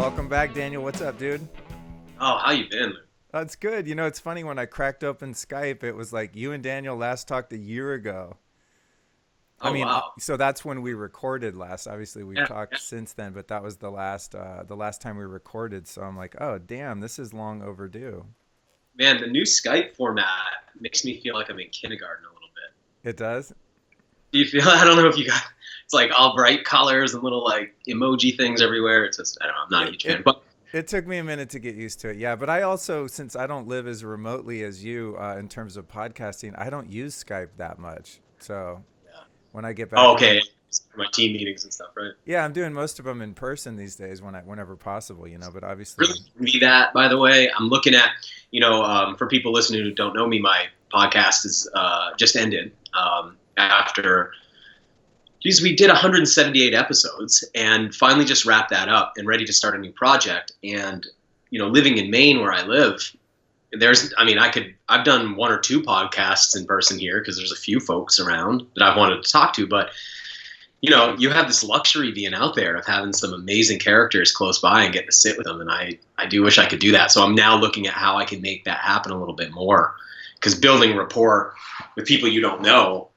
Welcome back, Daniel. What's up, dude? Oh, how you been? That's good. You know, it's funny when I cracked open Skype, it was like you and Daniel last talked a year ago. I Oh mean, wow. so that's when we recorded last. Obviously, we've Yeah, talked yeah. since then, but that was the last time we recorded. So I'm like, oh, damn, this is long overdue. Man, the new Skype format makes me feel like I'm in kindergarten a little bit. It does. Do you feel? I don't know if you got. It's like all bright colors and little like emoji things everywhere. It's just I don't know. I'm not a It huge fan, it but it took me a minute to get used to it. Yeah, but I also, since I don't live as remotely as you in terms of podcasting, I don't use Skype that much. So yeah. when I get Oh, back in okay. the For my team meetings and stuff, right? Yeah, I'm doing most of them in person these days whenever possible, But Really obviously, me that, by the way. I'm looking at, for people listening who don't know me, my podcast is just ended after geez, we did 178 episodes and finally just wrapped that up and ready to start a new project. And, living in Maine where I live, I've done one or two podcasts in person here because there's a few folks around that I've wanted to talk to. But, you have this luxury being out there of having some amazing characters close by and getting to sit with them. And I do wish I could do that. So I'm now looking at how I can make that happen a little bit more because building rapport with people you don't know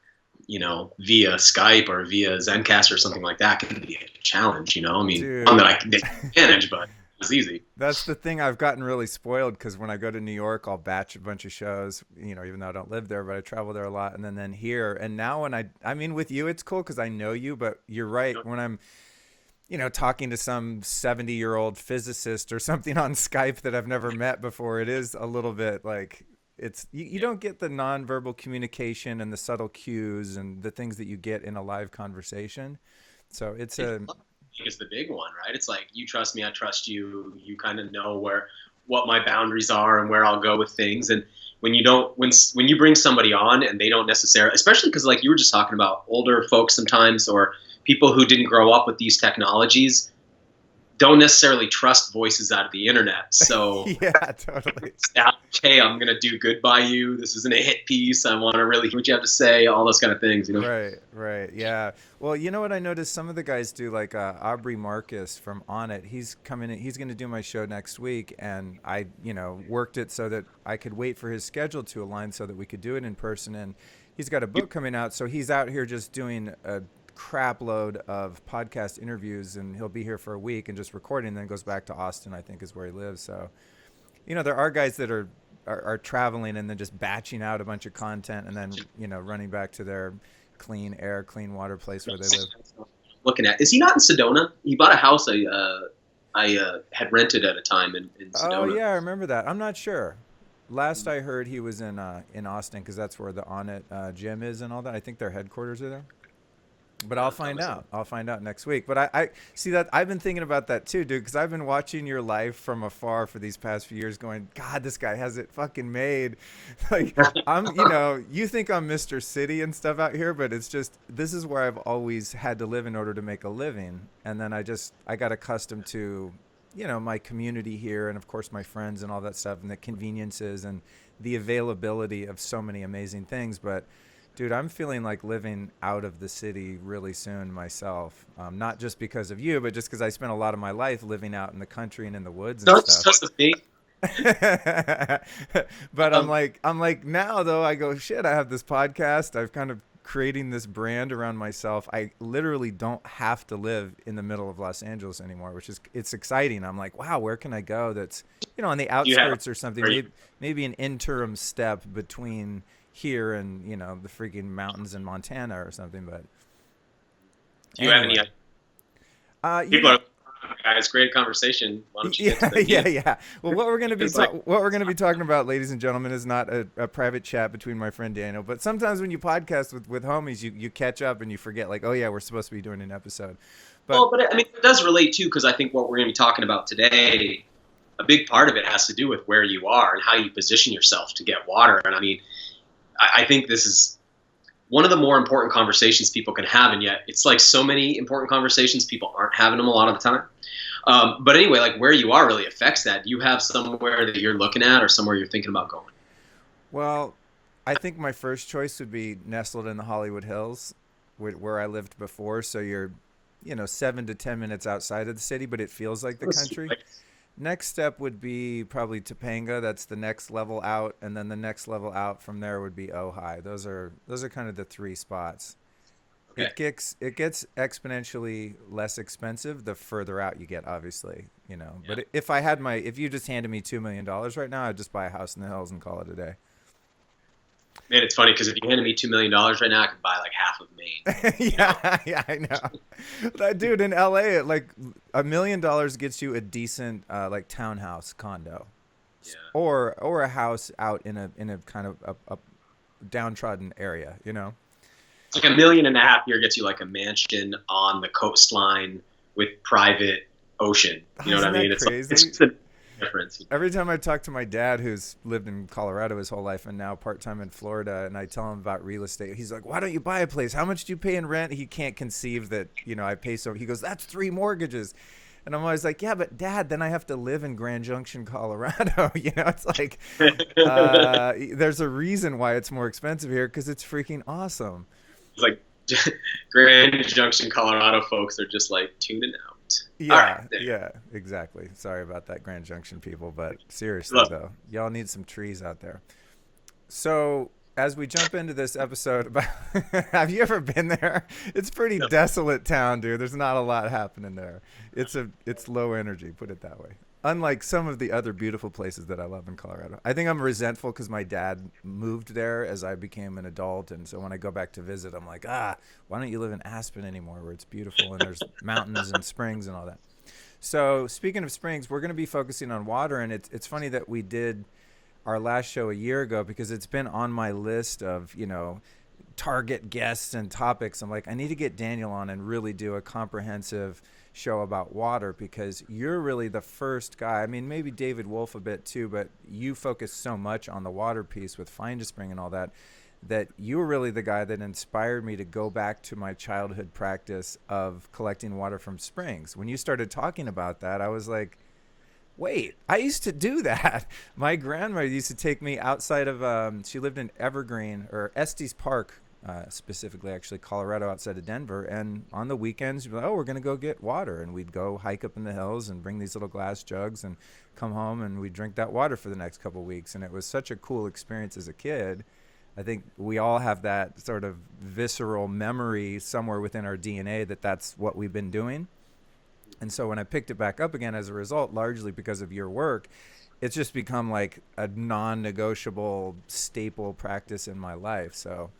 via Skype or via Zencast or something like that can be a challenge, I mean, one dude, that I can manage, but it's easy. that's the thing. I've gotten really spoiled because when I go to New York, I'll batch a bunch of shows, even though I don't live there, but I travel there a lot. And then here, and now I mean, with you, it's cool because I know you, but you're right. When I'm, talking to some 70-year-old physicist or something on Skype that I've never met before, it is a little bit like, you don't get the nonverbal communication and the subtle cues and the things that you get in a live conversation. So it's a Is the big one, right? It's like you trust me, I trust you. You kind of know what my boundaries are and where I'll go with things. And when you don't, when you bring somebody on and they don't necessarily, especially because like you were just talking about older folks sometimes or people who didn't grow up with these technologies, don't necessarily trust voices out of the internet. So yeah, totally. hey, I'm gonna do good by you. This isn't a hit piece. I want to really hear what you have to say. All those kind of things. Right, right. Yeah. Well, you know what I noticed some of the guys do, like Aubrey Marcus from On It. He's coming in, he's going to do my show next week. And I, worked it so that I could wait for his schedule to align so that we could do it in person. And he's got a book coming out. So he's out here just doing a crap load of podcast interviews, and he'll be here for a week and just recording, and then goes back to Austin, I think is where he lives. So, there are guys that are traveling and then just batching out a bunch of content and then, running back to their clean air, clean water place where they live. Looking at, is he not in Sedona? He bought a house I had rented at a time in Oh Sedona. yeah, I remember that. I'm not sure. Last I heard, he was in Austin because that's where the On It gym is and all that. I think their headquarters are there. But I'll That find was out. I'll find out next week. But I see that I've been thinking about that too, dude, because I've been watching your life from afar for these past few years, going, God, this guy has it fucking made. Like I'm, you think I'm Mr. City and stuff out here, but it's just this is where I've always had to live in order to make a living, and then I got accustomed to, my community here, and of course my friends and all that stuff, and the conveniences and the availability of so many amazing things, but. Dude, I'm feeling like living out of the city really soon myself. Not just because of you, but just because I spent a lot of my life living out in the country and in the woods and not stuff. just me. But I'm Um, like, now though, I go, shit, I have this podcast. I've kind of creating this brand around myself. I literally don't have to live in the middle of Los Angeles anymore, it's exciting. I'm like, wow, where can I go that's, on the you have. outskirts or something, Are you, maybe an interim step between here and the freaking mountains in Montana or something. But do you have any? anyway, you People know, are guys. Great conversation. Why don't you get to yeah, the meat? yeah. Well, what we're gonna be It's like what we're gonna be talking about, ladies and gentlemen, is not a private chat between my friend Daniel. But sometimes when you podcast with homies, you catch up and you forget, like, oh yeah, we're supposed to be doing an episode. But well, but I mean, it does relate too because I think what we're going to be talking about today, a big part of it has to do with where you are and how you position yourself to get water. And I mean, I think this is one of the more important conversations people can have, and yet it's like so many important conversations people aren't having them a lot of the time. But anyway, like where you are really affects that. Do you have somewhere that you're looking at, or somewhere you're thinking about going? well, I think my first choice would be nestled in the Hollywood Hills, where I lived before. So you're 7 to 10 minutes outside of the city, but it feels like the country. Next step would be probably Topanga. That's the next level out, and then the next level out from there would be Ojai. Those are kind of the three spots. Okay. It gets exponentially less expensive the further out you get, obviously. Yeah. But if you just handed me $2 million right now, I'd just buy a house in the hills and call it a day. Man, it's funny because if you handed me $2 million right now, I could buy like half of Maine. Yeah, I know. That dude in LA, like $1 million gets you a decent like townhouse condo, or a house out in a kind of a downtrodden area. Like $1.5 million here gets you like a mansion on the coastline with private ocean. You know what I mean? It's crazy? It's just a difference. Every time I talk to my dad, who's lived in Colorado his whole life and now part-time in Florida, and I tell him about real estate, he's like, why don't you buy a place? How much do you pay in rent? He can't conceive that, I pay so. He goes, that's 3 mortgages. And I'm always like, yeah, but Dad, then I have to live in Grand Junction, Colorado. It's like, there's a reason why it's more expensive here, because it's freaking awesome. It's like Grand Junction, Colorado folks are just like tuning out. Yeah, exactly. Sorry about that, Grand Junction people, but seriously though, y'all need some trees out there. So as we jump into this episode about, have you ever been there? It's pretty desolate town, dude. There's not a lot happening there. It's low energy, put it that way. Unlike some of the other beautiful places that I love in Colorado. I think I'm resentful because my dad moved there as I became an adult. And so when I go back to visit, I'm like, why don't you live in Aspen anymore where it's beautiful and there's mountains and springs and all that. So speaking of springs, we're going to be focusing on water. And it's funny that we did our last show a year ago because it's been on my list of, target guests and topics. I'm like, I need to get Daniel on and really do a comprehensive show about water because you're really the first guy. I mean, maybe David Wolf a bit too, but you focus so much on the water piece with Find a Spring and all that you were really the guy that inspired me to go back to my childhood practice of collecting water from springs. When you started talking about that, I was like, wait, I used to do that. My grandmother used to take me outside of, she lived in Evergreen or Estes Park, specifically actually Colorado outside of Denver. And on the weekends, you'd be like, we're going to go get water. And we'd go hike up in the hills and bring these little glass jugs and come home and we'd drink that water for the next couple of weeks. And it was such a cool experience as a kid. I think we all have that sort of visceral memory somewhere within our DNA that that's what we've been doing. And so when I picked it back up again as a result, largely because of your work, it's just become like a non-negotiable staple practice in my life. So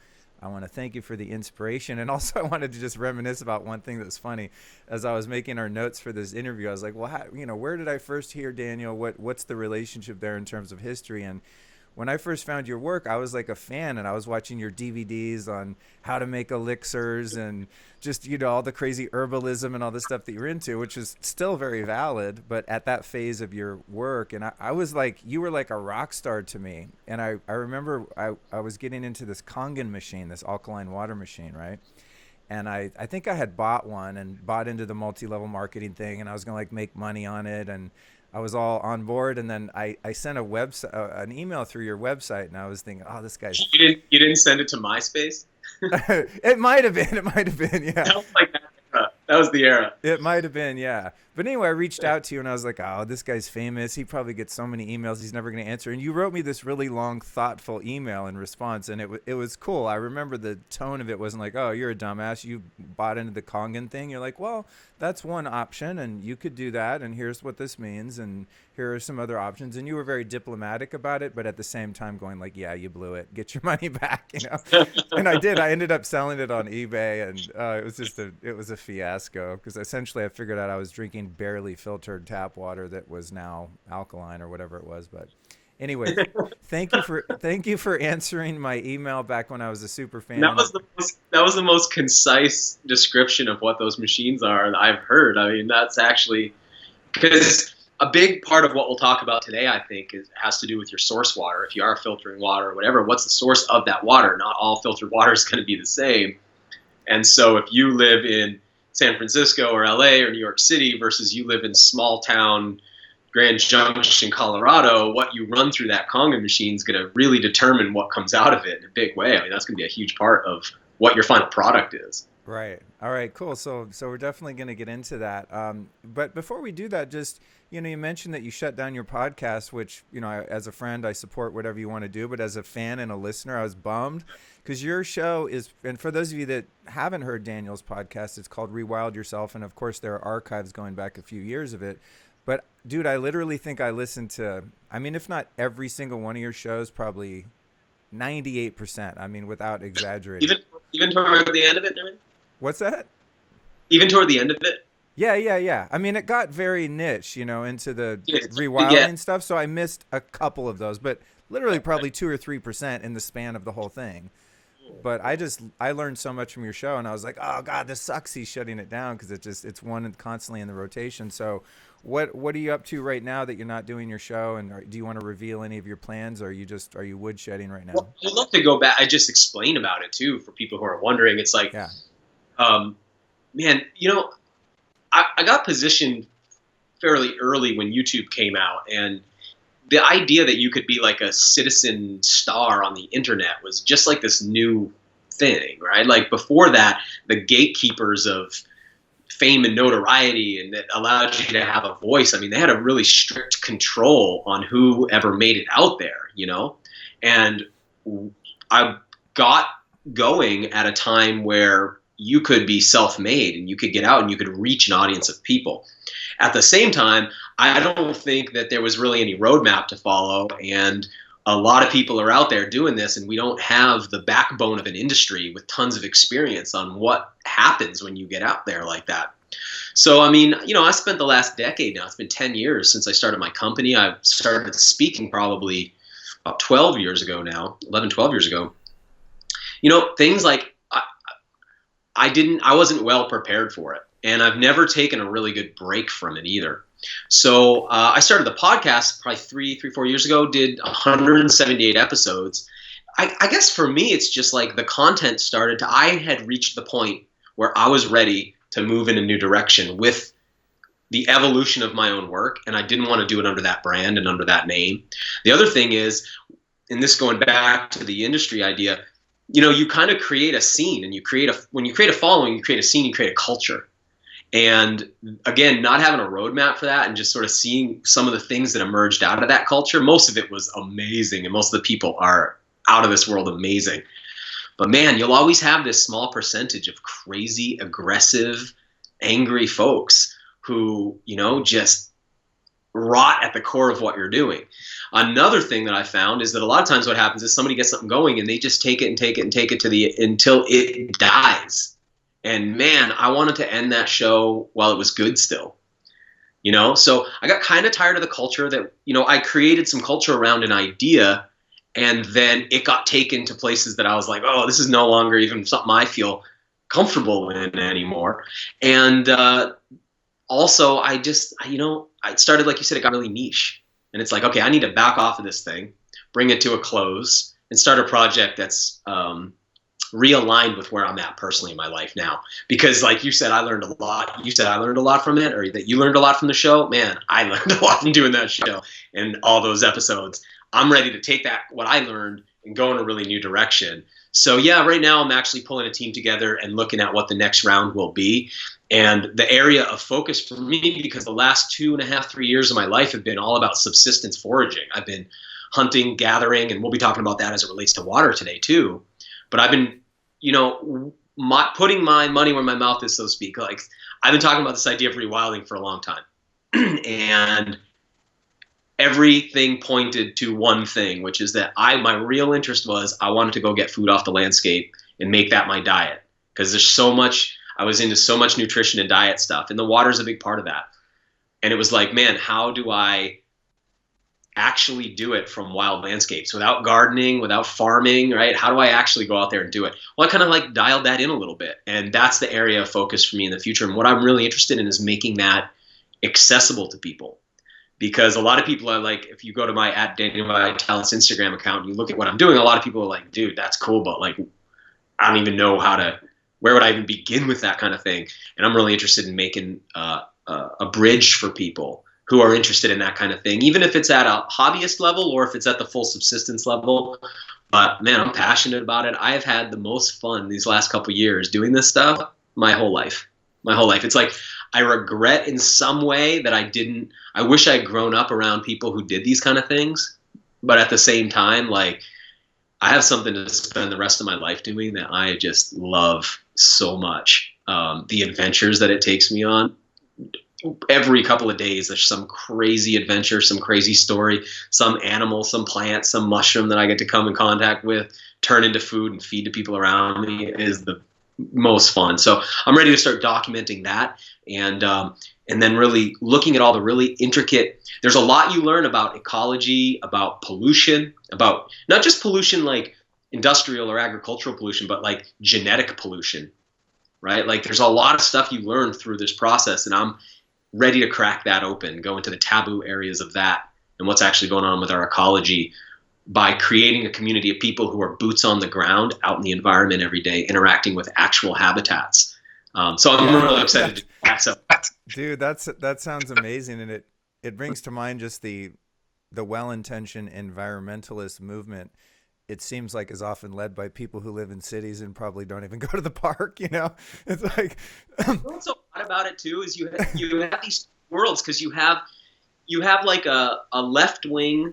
I want to thank you for the inspiration. And also I wanted to just reminisce about one thing that's funny. As I was making our notes for this interview, I was like, well, where did I first hear Daniel? What's the relationship there in terms of history? And when I first found your work, I was like a fan and I was watching your DVDs on how to make elixirs and just, all the crazy herbalism and all the stuff that you're into, which is still very valid, but at that phase of your work. And I was like, you were like a rock star to me. And I remember I was getting into this Kangen machine, this alkaline water machine, right? And I think I had bought one and bought into the multi-level marketing thing and I was going to like make money on it. And I was all on board, and then I sent an email through your website, and I was thinking, this guy's. You didn't send it to MySpace? It might have been, yeah. That was like that was the era. It might have been, yeah. But anyway, I reached out to you, and I was like, this guy's famous. He probably gets so many emails, he's never going to answer. And you wrote me this really long, thoughtful email in response, and it was cool. I remember the tone of it wasn't like, you're a dumbass. You bought into the Kangen thing. You're like, well, that's one option, and you could do that, and here's what this means, and here are some other options. And you were very diplomatic about it, but at the same time going like, yeah, you blew it. Get your money back, And I did. I ended up selling it on eBay, and it was a fiasco because essentially I figured out I was drinking barely filtered tap water that was now alkaline or whatever it was. But anyway, thank you for answering my email back when I was a super fan. That was the most concise description of what those machines are that I've heard. I mean, that's actually because a big part of what we'll talk about today, I think, has to do with your source water. If you are filtering water or whatever, what's the source of that water? Not all filtered water is going to be the same. And so if you live in San Francisco or LA or New York City versus you live in small town Grand Junction, Colorado, what you run through that Kangen machine is going to really determine what comes out of it in a big way. I mean, that's going to be a huge part of what your final product is. Right. All right. Cool. So we're definitely going to get into that. But before we do that, just you mentioned that you shut down your podcast, which as a friend, I support whatever you want to do. But as a fan and a listener, I was bummed because your show is. And for those of you that haven't heard Daniel's podcast, it's called Rewild Yourself, and of course there are archives going back a few years of it. But dude, I literally think I listened to. I mean, if not every single one of your shows, probably 98%. I mean, without exaggerating. Even toward the end of it, I mean? What's that? Even toward the end of it? Yeah. I mean, it got very niche, into the Yes. rewilding Yeah. stuff. So I missed a couple of those, but literally probably 2 or 3% in the span of the whole thing. But I learned so much from your show, and I was like, oh God, this sucks. He's shutting it down because it's one and constantly in the rotation. So what are you up to right now that you're not doing your show? And do you want to reveal any of your plans, or are you woodshedding right now? Well, I'd love to go back. I just explain about it too for people who are wondering. It's like, Yeah. Man, I got positioned fairly early when YouTube came out, and the idea that you could be like a citizen star on the internet was just like this new thing, right? Like before that, the gatekeepers of fame and notoriety and that allowed you to have a voice. I mean, they had a really strict control on who ever made it out there, and I got going at a time where you could be self-made and you could get out and you could reach an audience of people. At the same time, I don't think that there was really any roadmap to follow, and a lot of people are out there doing this, and we don't have the backbone of an industry with tons of experience on what happens when you get out there like that. So, I mean, I spent the last decade now, it's been 10 years since I started my company. I started speaking probably about 12 years ago now, 11, 12 years ago. Things like I wasn't well prepared for it, and I've never taken a really good break from it either. So I started the podcast probably 4 years ago, did 178 episodes. I guess for me, it's just like the content I had reached the point where I was ready to move in a new direction with the evolution of my own work, and I didn't want to do it under that brand and under that name. The other thing is, and this going back to the industry idea, you kind of create a scene, and when you create a following, you create a scene, you create a culture. And again, not having a roadmap for that and just sort of seeing some of the things that emerged out of that culture, most of it was amazing. And most of the people are out of this world amazing. But man, you'll always have this small percentage of crazy, aggressive, angry folks who, just rot at the core of what you're doing. Another thing that I found is that a lot of times what happens is somebody gets something going and they just take it until it dies. And man, I wanted to end that show while it was good still. So I got kind of tired of the culture that, I created some culture around an idea, and then it got taken to places that I was like, oh, this is no longer even something I feel comfortable in anymore. And also I started, like you said, it got really niche. And it's like, okay, I need to back off of this thing, bring it to a close, and start a project that's realigned with where I'm at personally in my life now. Because like you said, I learned a lot. You said I learned a lot from it, or that you learned a lot from the show. Man, I learned a lot from doing that show and all those episodes. I'm ready to take what I learned and go in a really new direction. So yeah, right now I'm actually pulling a team together and looking at what the next round will be. And the area of focus for me, because the last 2.5, 3 years of my life have been all about subsistence foraging. I've been hunting, gathering, and we'll be talking about that as it relates to water today too. But I've been, putting my money where my mouth is, so to speak. Like, I've been talking about this idea of rewilding for a long time. And everything pointed to one thing, which is that my real interest was I wanted to go get food off the landscape and make that my diet. Because I was into so much nutrition and diet stuff, and the water is a big part of that. And it was like, man, how do I actually do it from wild landscapes without gardening, without farming, right? How do I actually go out there and do it? Well, I kind of like dialed that in a little bit, and that's the area of focus for me in the future. And what I'm really interested in is making that accessible to people, because a lot of people are like, if you go to my @DanielVitalis Instagram account and you look at what I'm doing, a lot of people are like, dude, that's cool, but like, I don't even know where would I even begin with that kind of thing? And I'm really interested in making a bridge for people who are interested in that kind of thing, even if it's at a hobbyist level or if it's at the full subsistence level. But man, I'm passionate about it. I have had the most fun these last couple of years doing this stuff. my whole life. It's like I regret in some way that I wish I'd grown up around people who did these kind of things. But at the same time, like, I have something to spend the rest of my life doing that I just love so much. The adventures that it takes me on. Every couple of days, there's some crazy adventure, some crazy story, some animal, some plant, some mushroom that I get to come in contact with, turn into food and feed to people around me. It is the most fun. So I'm ready to start documenting that, and then really looking at all the really intricate. There's a lot you learn about ecology, about pollution, about not just pollution like industrial or agricultural pollution, but like genetic pollution, right? Like there's a lot of stuff you learn through this process, and I'm ready to crack that open, go into the taboo areas of that and what's actually going on with our ecology by creating a community of people who are boots on the ground out in the environment every day, interacting with actual habitats. So I'm really excited to do that. So, dude, that sounds amazing, and it brings to mind just the well-intentioned environmentalist movement. It seems like is often led by people who live in cities and probably don't even go to the park. You know, it's like what's so odd about it too is you have these worlds, because you have like a left wing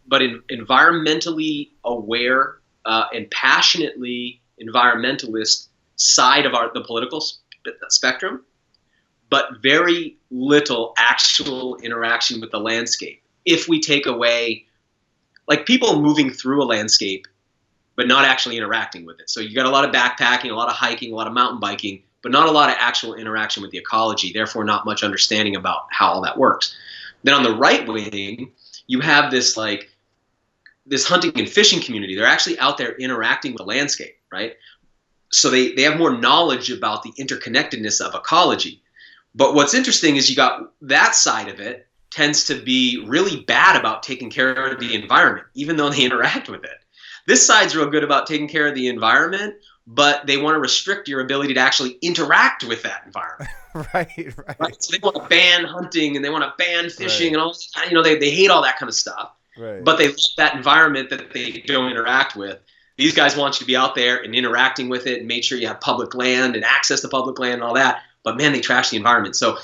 but environmentally aware and passionately environmentalist side of the political spectrum, but very little actual interaction with the landscape. If we take away, like, people moving through a landscape, but not actually interacting with it. So you got a lot of backpacking, a lot of hiking, a lot of mountain biking, but not a lot of actual interaction with the ecology, therefore not much understanding about how all that works. Then on the right wing, you have this hunting and fishing community. They're actually out there interacting with the landscape, right? So they have more knowledge about the interconnectedness of ecology. But what's interesting is you got that side of it tends to be really bad about taking care of the environment, even though they interact with it. This side's real good about taking care of the environment, but they want to restrict your ability to actually interact with that environment. Right. So they want to ban hunting and they want to ban fishing, and all. They hate all that kind of stuff. Right. But they love that environment that they don't interact with. These guys want you to be out there and interacting with it and make sure you have public land and access to public land and all that. But man, they trash the environment. So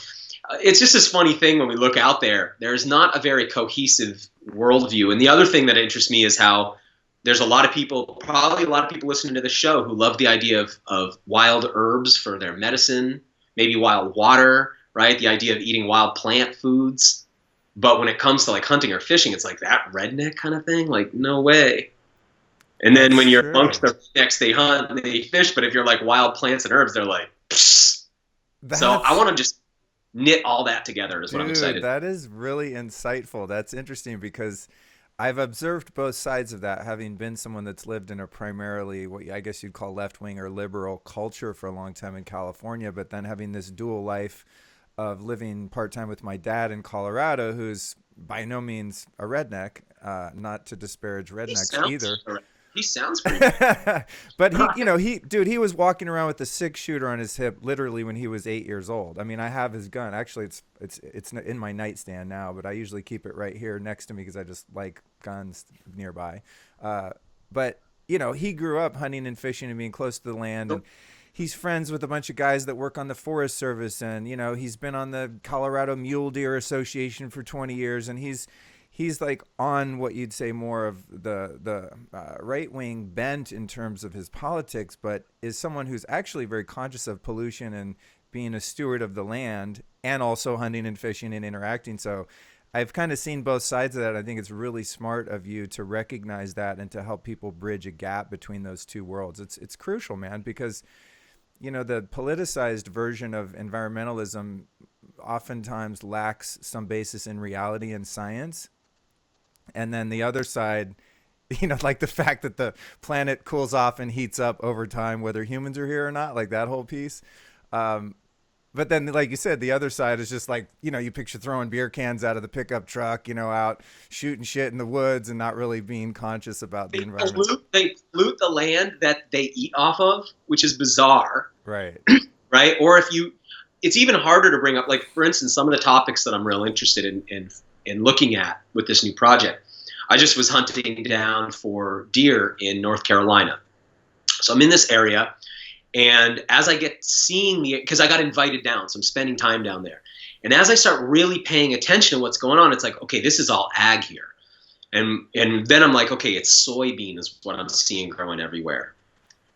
it's just this funny thing when we look out there. There's not a very cohesive worldview. And the other thing that interests me is how there's probably a lot of people listening to the show who love the idea of wild herbs for their medicine, maybe wild water, right? The idea of eating wild plant foods. But when it comes to like hunting or fishing, it's like that redneck kind of thing. Like, no way. And then when you're amongst the rednecks, they hunt and they fish. But if you're like wild plants and herbs, they're like, psst. So I want to just knit all that together is what I'm excited. That is really insightful. That's interesting because I've observed both sides of that, having been someone that's lived in a primarily what I guess you'd call left-wing or liberal culture for a long time in California, but then having this dual life of living part-time with my dad in Colorado, who's by no means a redneck, not to disparage rednecks either. He sounds pretty good. But he was walking around with a 6-shooter on his hip literally when he was 8 years old. I mean, I have his gun. Actually, it's in my nightstand now, but I usually keep it right here next to me because I just like guns nearby. But he grew up hunting and fishing and being close to the land, and he's friends with a bunch of guys that work on the Forest Service, and he's been on the Colorado Mule Deer Association for 20 years, and he's like on what you'd say more of the right-wing bent in terms of his politics, but is someone who's actually very conscious of pollution and being a steward of the land and also hunting and fishing and interacting. So I've kind of seen both sides of that. I think it's really smart of you to recognize that and to help people bridge a gap between those two worlds. It's crucial, man, because the politicized version of environmentalism oftentimes lacks some basis in reality and science. And then the other side, like the fact that the planet cools off and heats up over time, whether humans are here or not, like that whole piece. But then, like you said, the other side is just like, you picture throwing beer cans out of the pickup truck, out shooting shit in the woods and not really being conscious about the environment. They pollute the land that they eat off of, which is bizarre. Right. Right. Or it's even harder to bring up, like, for instance, some of the topics that I'm real interested in looking at with this new project. I just was hunting down for deer in North Carolina. So I'm in this area, And as I get seeing because I got invited down, so I'm spending time down there. And as I start really paying attention to what's going on, it's like, okay, this is all ag here. And then I'm like, okay, it's soybean is what I'm seeing growing everywhere.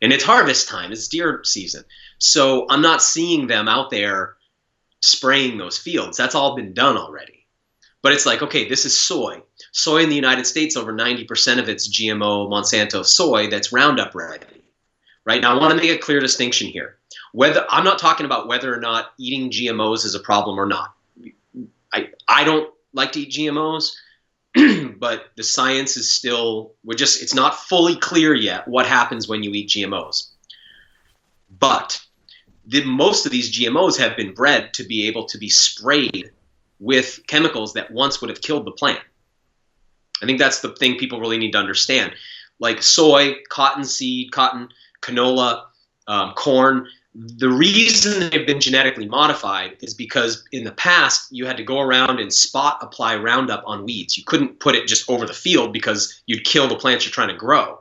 And it's harvest time, it's deer season. So I'm not seeing them out there spraying those fields. That's all been done already. But it's like, okay, this is soy. Soy in the United States, over 90% of it's GMO Monsanto soy that's Roundup ready. Right now, I want to make a clear distinction here. I'm not talking about whether or not eating GMOs is a problem or not. I don't like to eat GMOs, but the science is still, it's not fully clear yet what happens when you eat GMOs. But most of these GMOs have been bred to be able to be sprayed with chemicals that once would have killed the plant. I think that's the thing people really need to understand. Like soy, cottonseed, cotton, canola, corn. The reason they've been genetically modified is because in the past you had to go around and spot apply Roundup on weeds. You couldn't put it just over the field because you'd kill the plants you're trying to grow.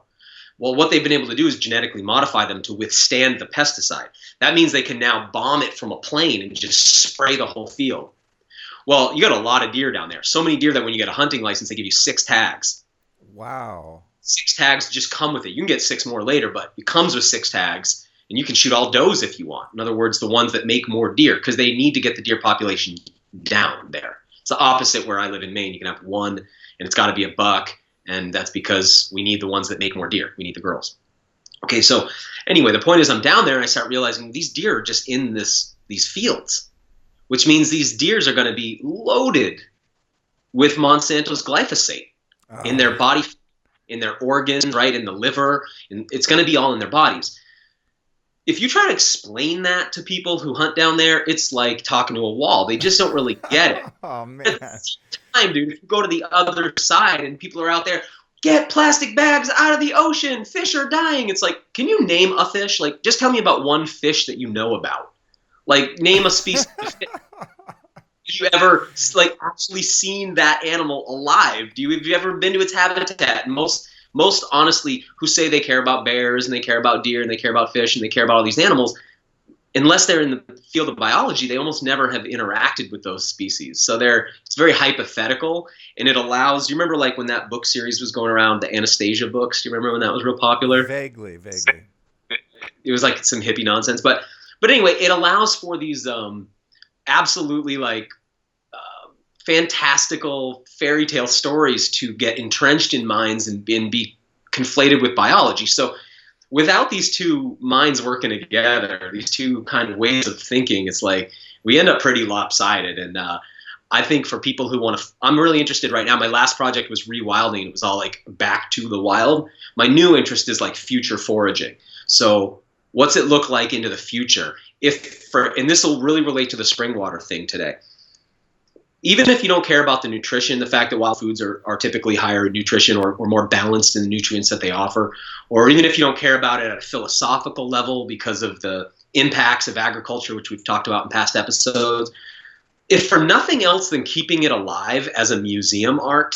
Well, what they've been able to do is genetically modify them to withstand the pesticide. That means they can now bomb it from a plane and just spray the whole field. Well, you got a lot of deer down there. So many deer that when you get a hunting license, they give you 6 tags. Wow. 6 tags just come with it. You can get 6 more later, but it comes with 6 tags, and you can shoot all does if you want. In other words, the ones that make more deer, because they need to get the deer population down there. It's the opposite where I live in Maine. You can have 1, and it's got to be a buck, and that's because we need the ones that make more deer. We need the girls. Okay, so anyway, the point is I'm down there, and I start realizing these deer are just in these fields, which means these deers are going to be loaded with Monsanto's glyphosate in their body, in their organs, right, in the liver, and it's going to be all in their bodies. If you try to explain that to people who hunt down there, it's like talking to a wall. They just don't really get it. Oh, man. At the same time, dude, if you go to the other side and people are out there, get plastic bags out of the ocean, fish are dying. It's like, can you name a fish? Like, just tell me about one fish that you know about. Like, name a species of fish. Have you ever actually seen that animal alive? Have you ever been to its habitat? And most honestly, who say they care about bears and they care about deer and they care about fish and they care about all these animals, unless they're in the field of biology, they almost never have interacted with those species. So it's very hypothetical, and it allows. You remember like when that book series was going around, the Anastasia books? Do you remember when that was real popular? Vaguely. It was like some hippie nonsense, but anyway, it allows for these absolutely fantastical fairy tale stories to get entrenched in minds and be conflated with biology. So without these two minds working together, these two kind of ways of thinking, it's like we end up pretty lopsided. And I think for people who want to, I'm really interested right now. My last project was rewilding. It was all like back to the wild. My new interest is like future foraging. So what's it look like into the future? And this will really relate to the spring water thing today. Even if you don't care about the nutrition, the fact that wild foods are typically higher in nutrition or more balanced in the nutrients that they offer, or even if you don't care about it at a philosophical level because of the impacts of agriculture, which we've talked about in past episodes, if for nothing else than keeping it alive as a museum art,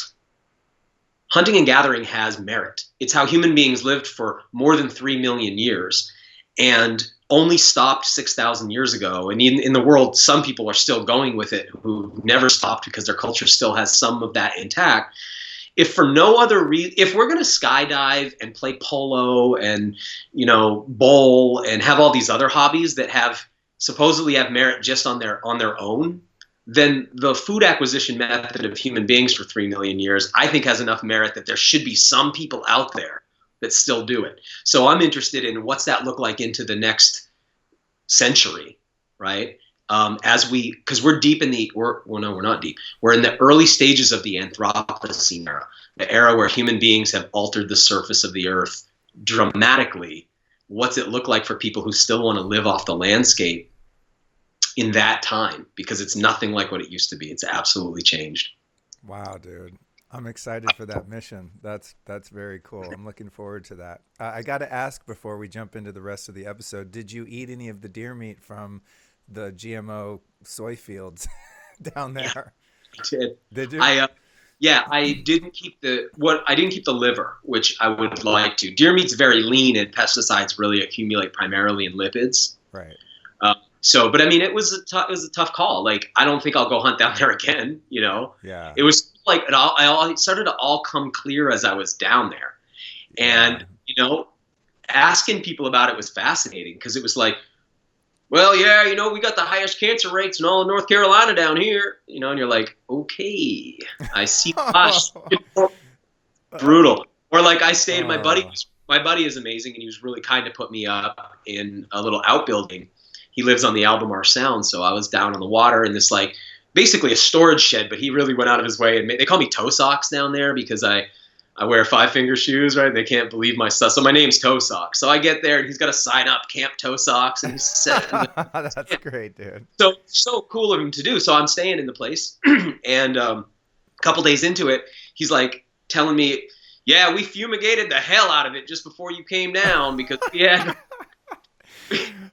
hunting and gathering has merit. It's how human beings lived for more than 3 million years and only stopped 6,000 years ago. And in the world, some people are still going with it who never stopped because their culture still has some of that intact. If for no other reason, if we're going to skydive and play polo and, bowl and have all these other hobbies that supposedly have merit just on their own, then the food acquisition method of human beings for 3 million years, I think has enough merit that there should be some people out there that still do it. So I'm interested in what's that look like into the next century, right? Because we're deep in we're not deep. We're in the early stages of the Anthropocene era, the era where human beings have altered the surface of the earth dramatically. What's it look like for people who still want to live off the landscape in that time? Because it's nothing like what it used to be. It's absolutely changed. Wow, dude. I'm excited for that mission. That's very cool. I'm looking forward to that. I got to ask before we jump into the rest of the episode, did you eat any of the deer meat from the GMO soy fields down there? Yeah, I did. Did you? Yeah, I didn't keep the liver, which I would like to. Deer meat's very lean, and pesticides really accumulate primarily in lipids. Right. But I mean, it was a tough call. Like, I don't think I'll go hunt down there again. Yeah. It was like it started to all come clear as I was down there, and asking people about it was fascinating because it was like, well, yeah, we got the highest cancer rates in all of North Carolina down here, and you're like, okay, I see. Gosh, brutal. Or like I stayed, my buddy is amazing, and he was really kind to put me up in a little outbuilding. He lives on the Albemarle Sound, so I was down on the water in this, like, basically a storage shed, but he really went out of his way. And they call me toe socks down there because I wear 5-finger shoes, right? They can't believe my stuff. So my name's Toe Socks. So I get there, and he's got a sign up, Camp Toe Socks. And he's That's great, dude. So cool of him to do. So I'm staying in the place. And a couple days into it, he's like telling me, yeah, we fumigated the hell out of it just before you came down because we had...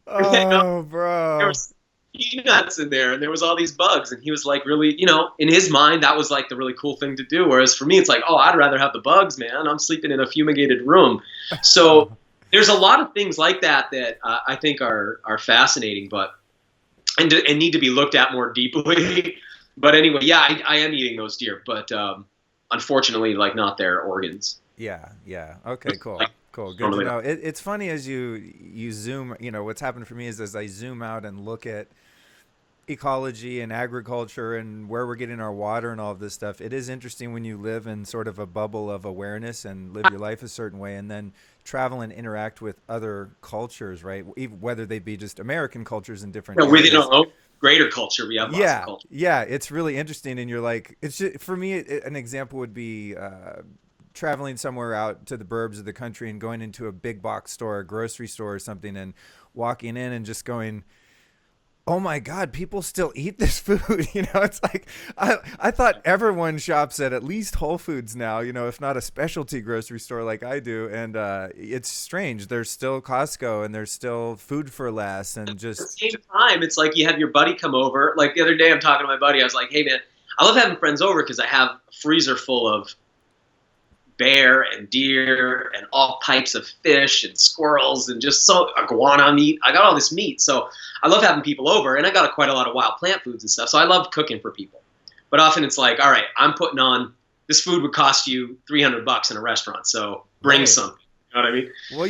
Oh, bro. There was peanuts in there, and there was all these bugs, and he was like, really, in his mind, that was like the really cool thing to do. Whereas for me, it's like, oh, I'd rather have the bugs, man. I'm sleeping in a fumigated room. So there's a lot of things like that I think are fascinating, and need to be looked at more deeply. But anyway, yeah, I am eating those deer, but unfortunately, like, not their organs. Yeah. Okay, cool. Cool. Good to know. It's funny as you zoom, what's happened for me is as I zoom out and look at ecology and agriculture and where we're getting our water and all of this stuff, it is interesting when you live in sort of a bubble of awareness and live your life a certain way and then travel and interact with other cultures, right? Even whether they be just American cultures in different areas. Within our own greater culture, we have lots of culture. Yeah, it's really interesting. And you're like, it's just, for me, an example would be traveling somewhere out to the burbs of the country and going into a big box store, a grocery store or something, and walking in and just going, oh my God, people still eat this food. It's like, I thought everyone shops at least Whole Foods now, if not a specialty grocery store like I do. And it's strange. There's still Costco and there's still food for less. And just at the same time, it's like you have your buddy come over. Like the other day, I'm talking to my buddy. I was like, hey man, I love having friends over because I have a freezer full of bear and deer and all types of fish and squirrels and just iguana meat. I got all this meat. So I love having people over, and I got quite a lot of wild plant foods and stuff. So I love cooking for people. But often it's like, all right, I'm putting on, this food would cost you $300 in a restaurant. So bring some. You know what I mean? Well,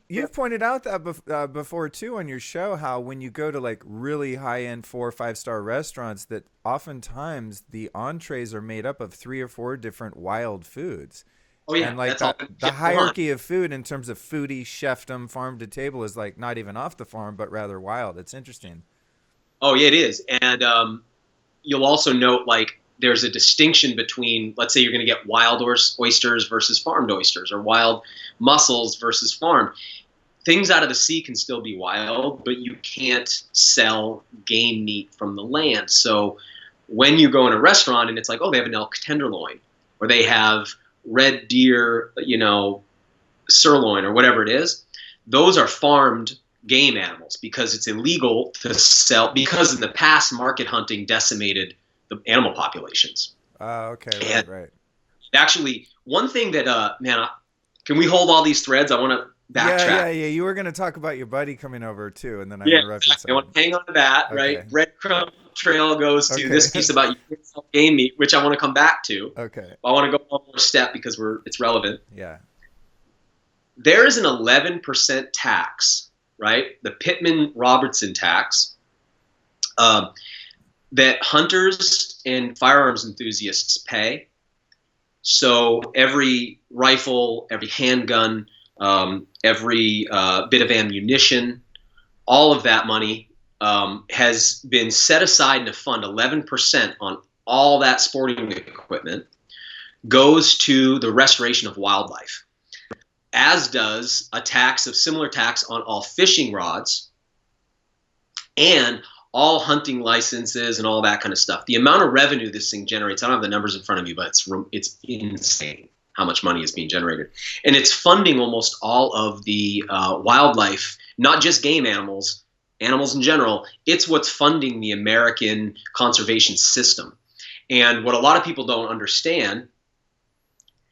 you've pointed out that before too on your show, how when you go to like really high end 4 or 5-star restaurants, that oftentimes the entrees are made up of 3 or 4 different wild foods. Oh yeah, and like the hierarchy of food in terms of foodie, chefdom, farm to table is like not even off the farm, but rather wild. It's interesting. Oh yeah, it is, and you'll also note like there's a distinction between, let's say you're going to get wild oysters versus farmed oysters, or wild mussels versus farmed. Things out of the sea can still be wild, but you can't sell game meat from the land. So when you go in a restaurant and it's like, oh, they have an elk tenderloin, or they have red deer, sirloin, or whatever it is, those are farmed game animals because it's illegal to sell, because in the past market hunting decimated the animal populations. Okay, right. Actually, one thing that, can we hold all these threads? I want to backtrack. Yeah. You were going to talk about your buddy coming over too, and then I interrupted. I want to hang on to that, okay. Right? Breadcrumb trail goes to this piece about you can't sell game meat, which I want to come back to. Okay. I want to go one more step because it's relevant. Yeah. There is an 11% tax, right? The Pittman-Robertson tax, that hunters and firearms enthusiasts pay. So every rifle, every handgun, every bit of ammunition, all of that money has been set aside in a fund. 11% on all that sporting equipment goes to the restoration of wildlife, as does similar tax on all fishing rods and all hunting licenses and all that kind of stuff. The amount of revenue this thing generates, I don't have the numbers in front of me, but it's insane how much money is being generated. And it's funding almost all of the wildlife, not just game animals in general. It's what's funding the American conservation system. And what a lot of people don't understand,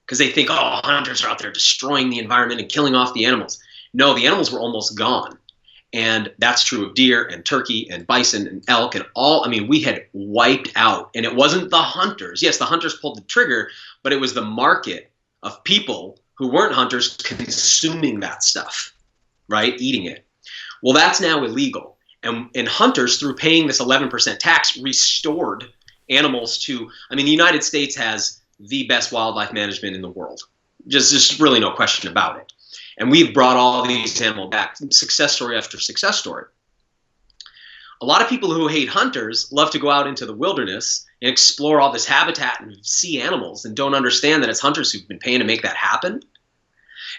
because they think, oh, hunters are out there destroying the environment and killing off the animals. No, the animals were almost gone. And that's true of deer and turkey and bison and elk and all. I mean, we had wiped out. And it wasn't the hunters. Yes, the hunters pulled the trigger, but it was the market of people who weren't hunters consuming that stuff, right? Eating it. Well, that's now illegal. And hunters, through paying this 11% tax, restored animals to, I mean, the United States has the best wildlife management in the world. Just really no question about it. And we've brought all these animals back, success story after success story. A lot of people who hate hunters love to go out into the wilderness and explore all this habitat and see animals and don't understand that it's hunters who've been paying to make that happen.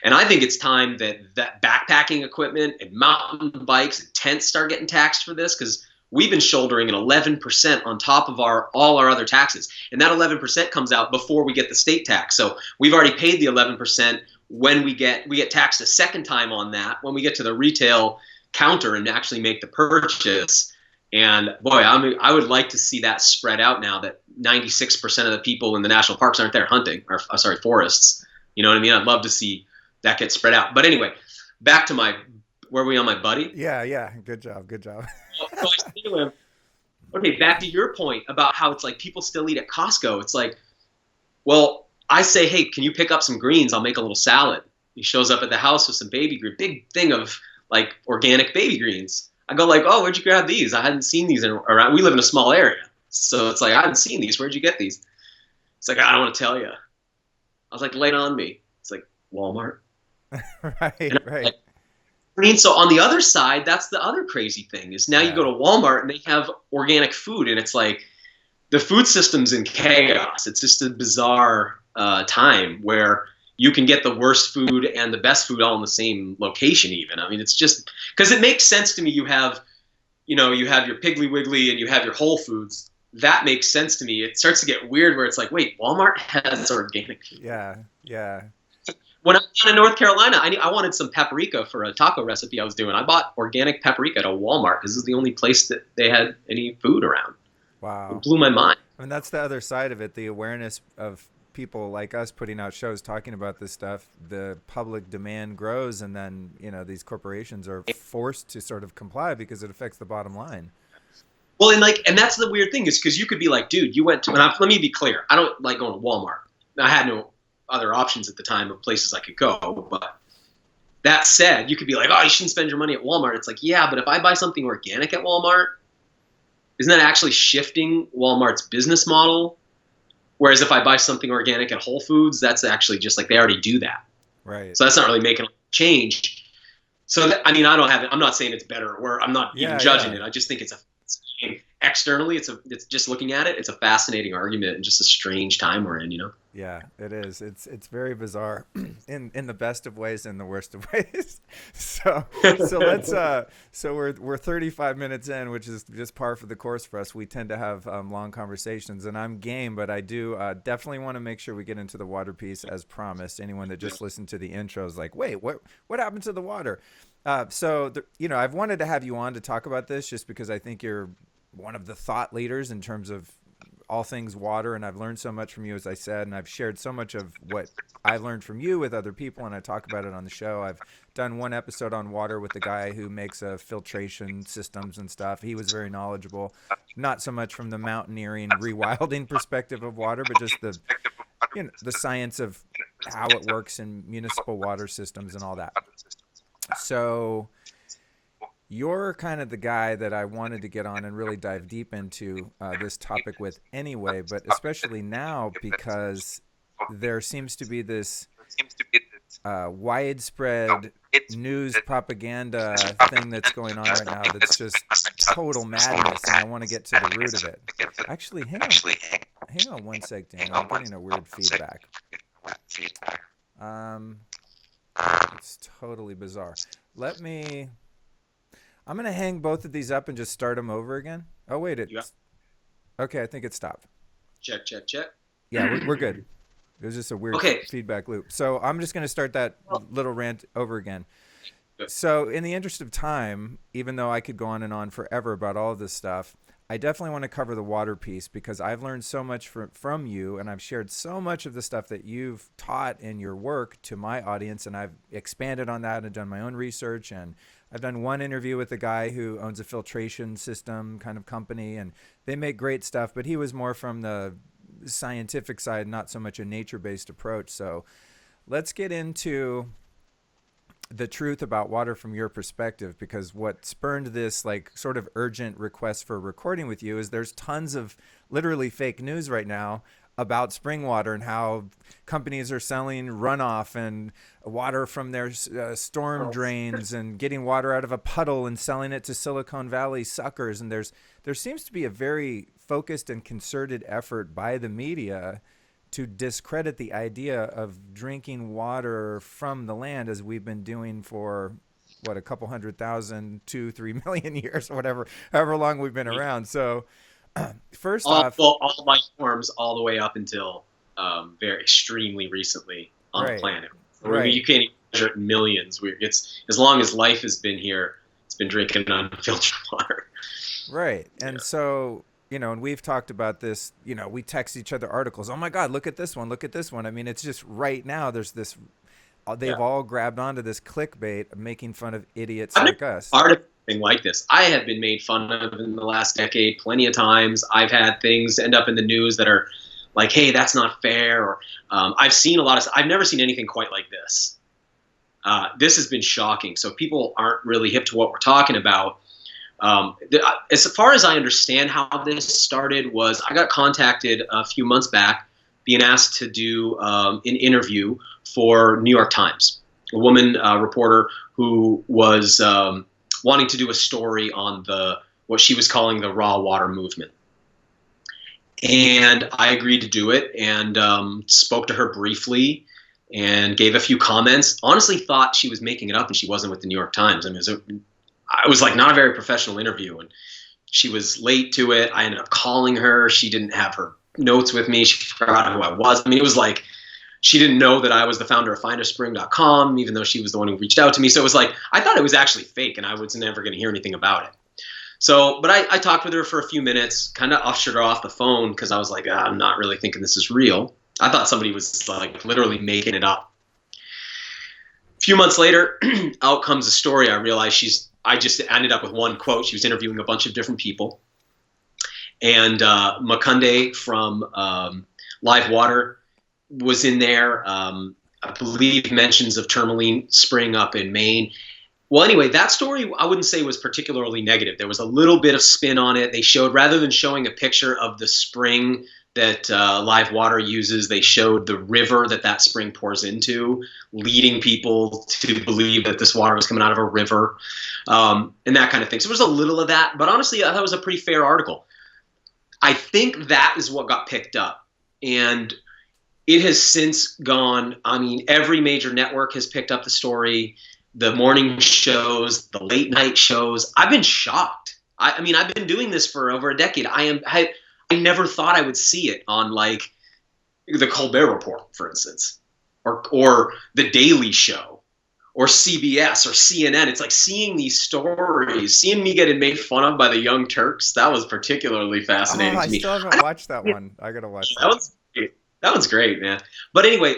And I think it's time that backpacking equipment and mountain bikes and tents start getting taxed for this, because we've been shouldering an 11% on top of all our other taxes. And that 11% comes out before we get the state tax. So we've already paid the 11%. When we get taxed a second time on that, when we get to the retail counter and actually make the purchase. And boy, I would like to see that spread out now that 96% of the people in the national parks aren't there hunting, or forests. You know what I mean? I'd love to see that get spread out. But anyway, back to where are we on my buddy? Yeah. Good job. So I said to him, okay, back to your point about how it's like people still eat at Costco. It's like, well, I say, hey, can you pick up some greens? I'll make a little salad. He shows up at the house with some baby green, big thing of like organic baby greens. I go like, oh, where'd you grab these? I hadn't seen these around. We live in a small area. So it's like, I hadn't seen these. Where'd you get these? It's like, I don't want to tell you. I was like, lay it on me. It's like, Walmart. Right. Like, I mean, so on the other side, that's the other crazy thing is now you go to Walmart and they have organic food, and it's like the food system's in chaos. It's just a bizarre time where you can get the worst food and the best food all in the same location even. I mean, it's just because it makes sense to me. You have your Piggly Wiggly and you have your Whole Foods. That makes sense to me. It starts to get weird where it's like, wait, Walmart has organic food. Yeah. When I was down in North Carolina, I wanted some paprika for a taco recipe I was doing. I bought organic paprika at a Walmart because this is the only place that they had any food around. Wow. It blew my mind. I mean, that's the other side of it, the awareness of people like us putting out shows talking about this stuff. The public demand grows, and then, these corporations are forced to sort of comply because it affects the bottom line. Well, and that's the weird thing is because you could be like, dude, you went to, let me be clear. I don't like going to Walmart. I had no other options at the time of places I could go. But that said, you could be like, oh, you shouldn't spend your money at Walmart. It's like, yeah, but if I buy something organic at Walmart, isn't that actually shifting Walmart's business model? Whereas if I buy something organic at Whole Foods, that's actually just like they already do that. Right. So that's not really making a change. So I don't have it. I'm not saying it's better or I'm not even judging it. I just think externally, it's just looking at it. It's a fascinating argument and just a strange time we're in, Yeah, it is. It's very bizarre in the best of ways and the worst of ways. So let's so we're 35 minutes in, which is just par for the course for us. We tend to have long conversations, and I'm game, but I do definitely want to make sure we get into the water piece as promised. Anyone that just listened to the intro is like, wait, what happened to the water? I've wanted to have you on to talk about this just because I think you're one of the thought leaders in terms of all things water, and I've learned so much from you, as I said, and I've shared so much of what I learned from you with other people, and I talk about it on the show. I've done one episode on water with the guy who makes filtration systems and stuff. He was very knowledgeable, not so much from the mountaineering, rewilding perspective of water, but just the science of how it works in municipal water systems and all that. So you're kind of the guy that I wanted to get on and really dive deep into this topic with anyway, but especially now because there seems to be this widespread news propaganda thing that's going on right now that's just total madness, and I want to get to the root of it. Actually, hang on one sec, Dan. I'm getting a weird feedback. It's totally bizarre. I'm going to hang both of these up and just start them over again. Oh, wait. Okay, I think it stopped. Check. Yeah, we're good. It was just a weird feedback loop. So I'm just going to start that little rant over again. So in the interest of time, even though I could go on and on forever about all of this stuff, I definitely want to cover the water piece because I've learned so much from you, and I've shared so much of the stuff that you've taught in your work to my audience, and I've expanded on that and done my own research. And I've done one interview with a guy who owns a filtration system kind of company, and they make great stuff, but he was more from the scientific side, not so much a nature-based approach. So let's get into the truth about water from your perspective, because what spurned this like sort of urgent request for recording with you is there's tons of literally fake news right now about spring water and how companies are selling runoff and water from their storm drains and getting water out of a puddle and selling it to Silicon Valley suckers. And there seems to be a very focused and concerted effort by the media to discredit the idea of drinking water from the land as we've been doing for what, a couple 100,000, 2-3 million years, or whatever, however long we've been around. So first off, all life forms all the way up until very extremely recently on the planet. Right. You can't even measure it in millions. It's as long as life has been here, it's been drinking unfiltered water. Right. And so, and we've talked about this, we text each other articles. Oh my God, look at this one. Look at this one. I mean, it's just right now there's this, they've all grabbed onto this clickbait of making fun of idiots like us. Thing like this. I have been made fun of in the last decade plenty of times. I've had things end up in the news that are like, hey, that's not fair. Or I've seen a lot of, I've never seen anything quite like this. This has been shocking. So people aren't really hip to what we're talking about. As far as I understand how this started was I got contacted a few months back being asked to do an interview for New York Times, a woman reporter who was wanting to do a story on what she was calling the raw water movement. And I agreed to do it and spoke to her briefly and gave a few comments. Honestly thought she was making it up and she wasn't with the New York Times. I mean, it was like not a very professional interview, and she was late to it. I ended up calling her. She didn't have her notes with me. She forgot who I was. I mean, it was like she didn't know that I was the founder of findaspring.com, even though she was the one who reached out to me. So it was like, I thought it was actually fake and I was never going to hear anything about it. So, but I talked with her for a few minutes, kind of ushered her off the phone because I was like, I'm not really thinking this is real. I thought somebody was like literally making it up. A few months later, out comes a story. I realized I just ended up with one quote. She was interviewing a bunch of different people. And Makunde from Live Water was in there. I believe mentions of Tourmaline Spring up in Maine. Well, anyway, that story I wouldn't say was particularly negative. There was a little bit of spin on it. They showed, rather than showing a picture of the spring that Live Water uses, they showed the river that spring pours into, leading people to believe that this water was coming out of a river, and that kind of thing. So there was a little of that, but honestly, I thought it was a pretty fair article. I think that is what got picked up, and it has since gone. I mean, every major network has picked up the story. The morning shows, the late night shows. I've been shocked. I mean, I've been doing this for over a decade. I never thought I would see it on like the Colbert Report, for instance, or the Daily Show, or CBS or CNN. It's like seeing these stories, seeing me getting made fun of by the Young Turks. That was particularly fascinating to me. I still haven't watched that one. I gotta watch that. That one's great, man. But anyway,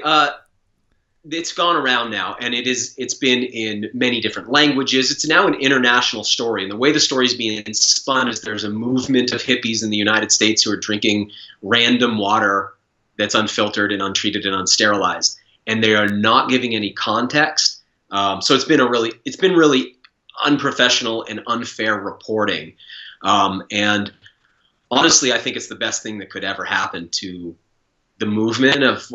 it's gone around now, and it's been in many different languages. It's now an international story, and the way the story is being spun is there's a movement of hippies in the United States who are drinking random water that's unfiltered and untreated and unsterilized, and they are not giving any context. So it's been really unprofessional and unfair reporting, and honestly, I think it's the best thing that could ever happen to the movement of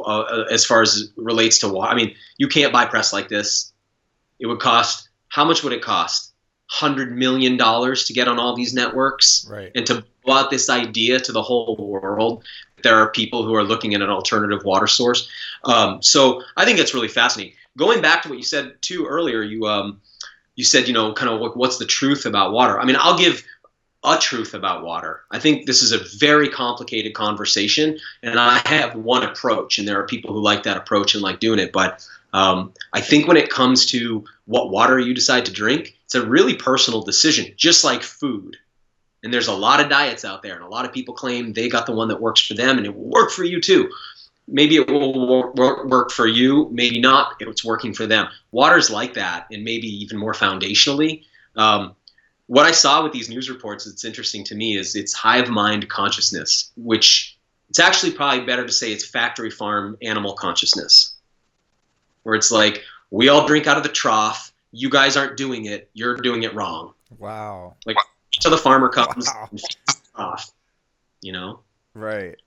as far as relates to water. I mean, you can't buy press like this. It would cost, how much would it cost? $100 million to get on all these networks, right? And to blow out this idea to the whole world. There are people who are looking at an alternative water source. So I think that's really fascinating. Going back to what you said too earlier, you said, kind of what's the truth about water? I mean, I'll give a truth about water. I think this is a very complicated conversation, and I have one approach, and there are people who like that approach and like doing it. But I think when it comes to what water you decide to drink, it's a really personal decision, just like food. And there's a lot of diets out there, and a lot of people claim they got the one that works for them, and it will work for you too. Maybe it will work for you, maybe not. It's working for them. Water's like that, and maybe even more foundationally. What I saw with these news reports that's interesting to me is it's hive mind consciousness, which it's actually probably better to say it's factory farm animal consciousness, where it's like, we all drink out of the trough. You guys aren't doing it. You're doing it wrong. Wow. Like, so the farmer comes and feeds the trough, you know? Right.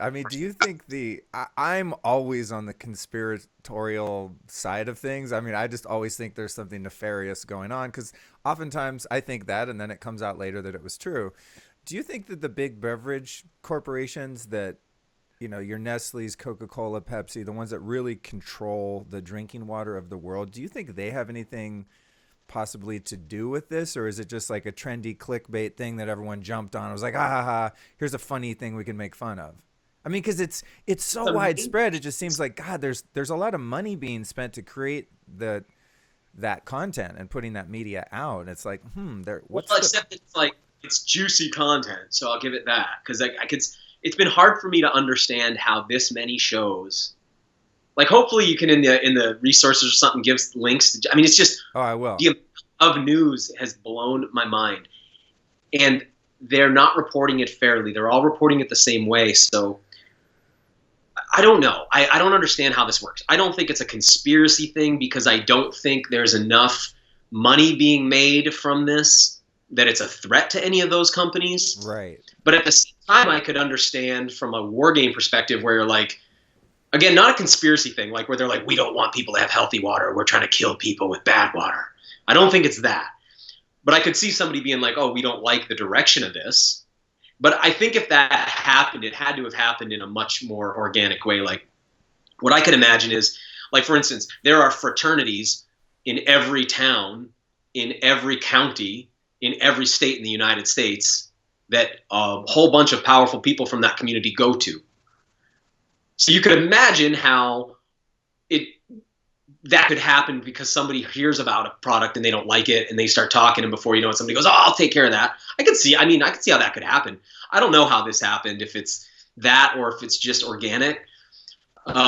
I mean, do you think I'm always on the conspiratorial side of things. I mean, I just always think there's something nefarious going on, because oftentimes I think that, and then it comes out later that it was true. Do you think that the big beverage corporations that, your Nestle's, Coca-Cola, Pepsi, the ones that really control the drinking water of the world, do you think they have anything possibly to do with this, or is it just like a trendy clickbait thing that everyone jumped on? It was like, here's a funny thing we can make fun of. I mean, because it's so widespread. It just seems like, God, there's a lot of money being spent to create that content and putting that media out. It's like, except it's like, it's juicy content, so I'll give it that, because it's been hard for me to understand how this many shows. Like, hopefully you can in the resources or something give links. I mean, it's just, I will. The amount of news has blown my mind, and they're not reporting it fairly. They're all reporting it the same way. So I don't know. I don't understand how this works. I don't think it's a conspiracy thing, because I don't think there's enough money being made from this that it's a threat to any of those companies. Right. But at the same time, I could understand from a war game perspective where you're like, again, not a conspiracy thing, like where they're like, we don't want people to have healthy water. We're trying to kill people with bad water. I don't think it's that. But I could see somebody being like, oh, we don't like the direction of this. But I think if that happened, it had to have happened in a much more organic way. Like, what I could imagine is, like, for instance, there are fraternities in every town, in every county, in every state in the United States that a whole bunch of powerful people from that community go to. So you could imagine how that could happen, because somebody hears about a product and they don't like it and they start talking, and before you know it, somebody goes, oh, I'll take care of that. I could see how that could happen. I don't know how this happened, if it's that or if it's just organic. But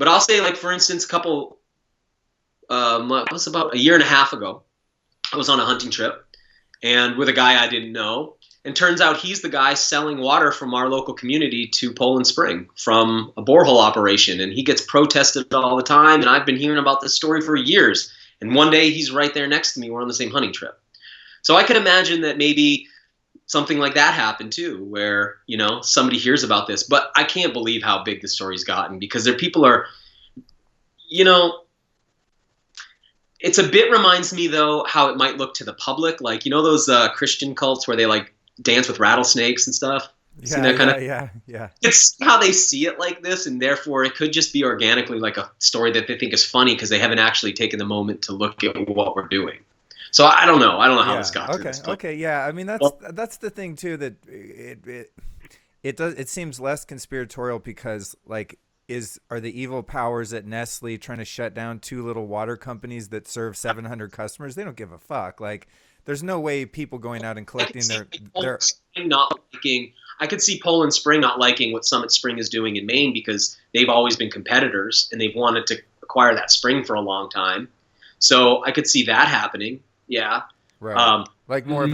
I'll say, like, for instance, it was about a year and a half ago, I was on a hunting trip and with a guy I didn't know. And turns out he's the guy selling water from our local community to Poland Spring from a borehole operation. And he gets protested all the time. And I've been hearing about this story for years. And one day he's right there next to me. We're on the same hunting trip. So I could imagine that maybe something like that happened too, where, somebody hears about this. But I can't believe how big the story's gotten, because people are, it's a bit reminds me, though, how it might look to the public. Like, those Christian cults where they like dance with rattlesnakes and stuff. Yeah. It's how they see it like this, and therefore it could just be organically like a story that they think is funny because they haven't actually taken the moment to look at what we're doing. So I don't know how this got to this point. Okay, yeah. I mean, that's the thing too, that it seems less conspiratorial, because like, are the evil powers at Nestle trying to shut down 2 little water companies that serve 700 customers? They don't give a fuck. Like, there's no way people going out and collecting their not liking. I could see Poland Spring not liking what Summit Spring is doing in Maine, because they've always been competitors and they've wanted to acquire that spring for a long time. So I could see that happening. Yeah. Right. Like more of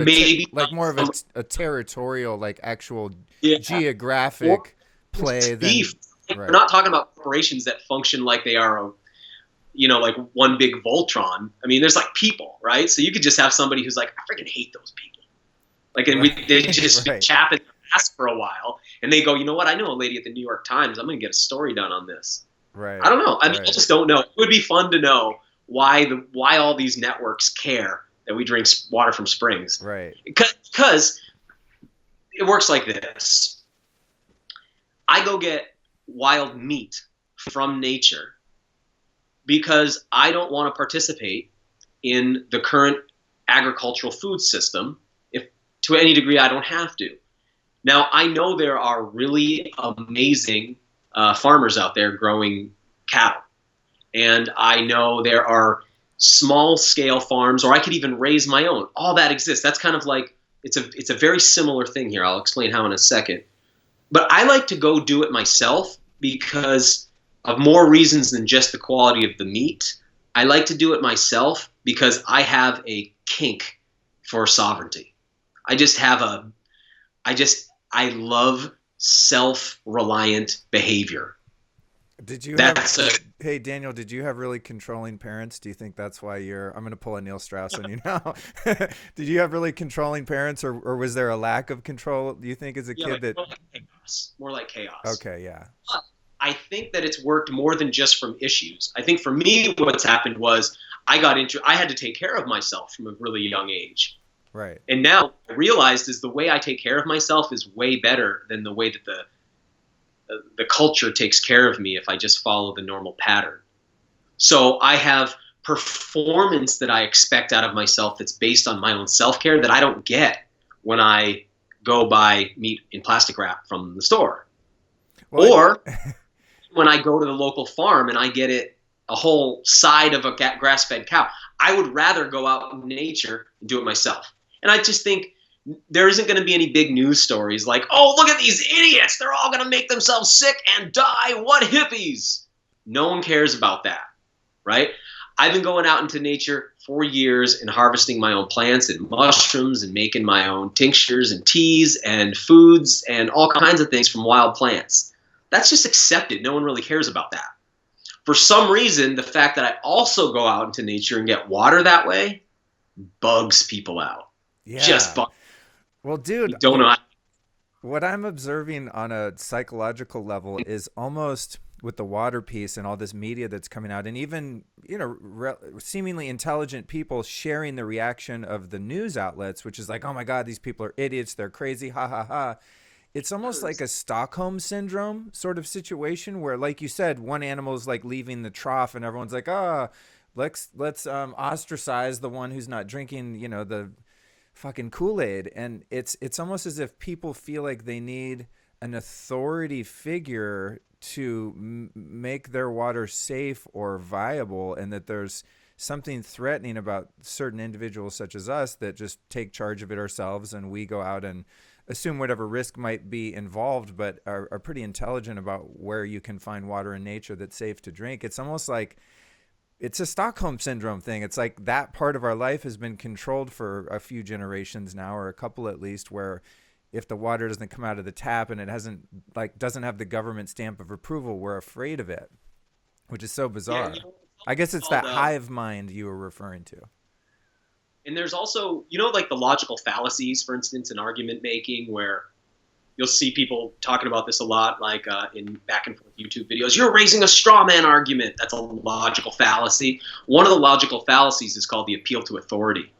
a territorial, like actual geographic play. Beef. We're not talking about corporations that function like they are like one big Voltron. I mean, there's like people, right? So you could just have somebody who's like, I freaking hate those people. Like, and they just chap in the ass for a while, and they go, you know what? I know a lady at the New York Times. I'm going to get a story done on this. Right. I don't know. I mean, I just don't know. It would be fun to know why all these networks care that we drink water from springs. Right. Because it works like this. I go get wild meat from nature because I don't want to participate in the current agricultural food system. If to any degree I don't have to. Now, I know there are really amazing farmers out there growing cattle. And I know there are small scale farms, or I could even raise my own. All that exists. That's kind of like it's a very similar thing here. I'll explain how in a second. But I like to go do it myself because of more reasons than just the quality of the meat. I like to do it myself because I have a kink for sovereignty. I love self-reliant behavior. Hey Daniel, did you have really controlling parents? Do you think that's why I'm going to pull a Neil Strauss on you now. Did you have really controlling parents, or was there a lack of control, do you think, as a kid? More like chaos. Okay, yeah. But I think that it's worked more than just from issues. I think for me, what's happened was I had to take care of myself from a really young age. Right. And now I realized is the way I take care of myself is way better than the way that the culture takes care of me if I just follow the normal pattern. So I have performance that I expect out of myself that's based on my own self-care that I don't get when I go buy meat in plastic wrap from the store. Well, or when I go to the local farm and I get a whole side of a grass-fed cow. I would rather go out in nature and do it myself. And I just think there isn't going to be any big news stories like, oh, look at these idiots. They're all going to make themselves sick and die. What hippies? No one cares about that, right? I've been going out into nature for years and harvesting my own plants and mushrooms and making my own tinctures and teas and foods and all kinds of things from wild plants. That's just accepted. No one really cares about that. For some reason, the fact that I also go out into nature and get water that way bugs people out. Yeah. Just bugs. Well, dude, you don't know. What I'm observing on a psychological level is almost with the water piece and all this media that's coming out, and even, seemingly intelligent people sharing the reaction of the news outlets, which is like, oh my God, these people are idiots. They're crazy. Ha ha ha. It's almost like a Stockholm syndrome sort of situation where, like you said, one animal is like leaving the trough and everyone's like, let's ostracize the one who's not drinking, the fucking Kool-Aid. And it's almost as if people feel like they need an authority figure to make their water safe or viable, and that there's something threatening about certain individuals such as us that just take charge of it ourselves, and we go out and assume whatever risk might be involved, but are pretty intelligent about where you can find water in nature that's safe to drink. It's almost like it's a Stockholm syndrome thing. It's like that part of our life has been controlled for a few generations now, or a couple at least, where if the water doesn't come out of the tap and it doesn't have the government stamp of approval, we're afraid of it, which is so bizarre. Yeah, I guess it's that hive mind you were referring to. And there's also, like the logical fallacies, for instance, in argument making, where you'll see people talking about this a lot, like in back and forth YouTube videos. You're raising a straw man argument. That's a logical fallacy. One of the logical fallacies is called the appeal to authority.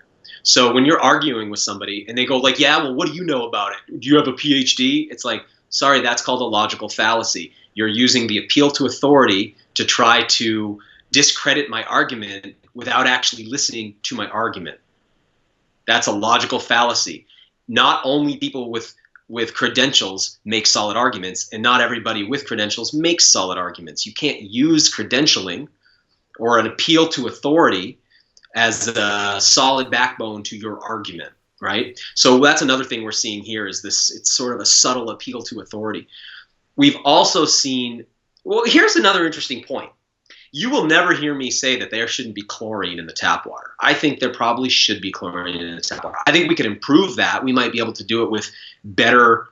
So when you're arguing with somebody and they go like, yeah, well, what do you know about it? Do you have a PhD? It's like, sorry, that's called a logical fallacy. You're using the appeal to authority to try to discredit my argument without actually listening to my argument. That's a logical fallacy. Not only people with credentials make solid arguments, and not everybody with credentials makes solid arguments. You can't use credentialing or an appeal to authority as a solid backbone to your argument, right? So that's another thing we're seeing here is this, it's sort of a subtle appeal to authority. We've also seen, well, here's another interesting point. You will never hear me say that there shouldn't be chlorine in the tap water. I think there probably should be chlorine in the tap water. I think we could improve that. We might be able to do it with better,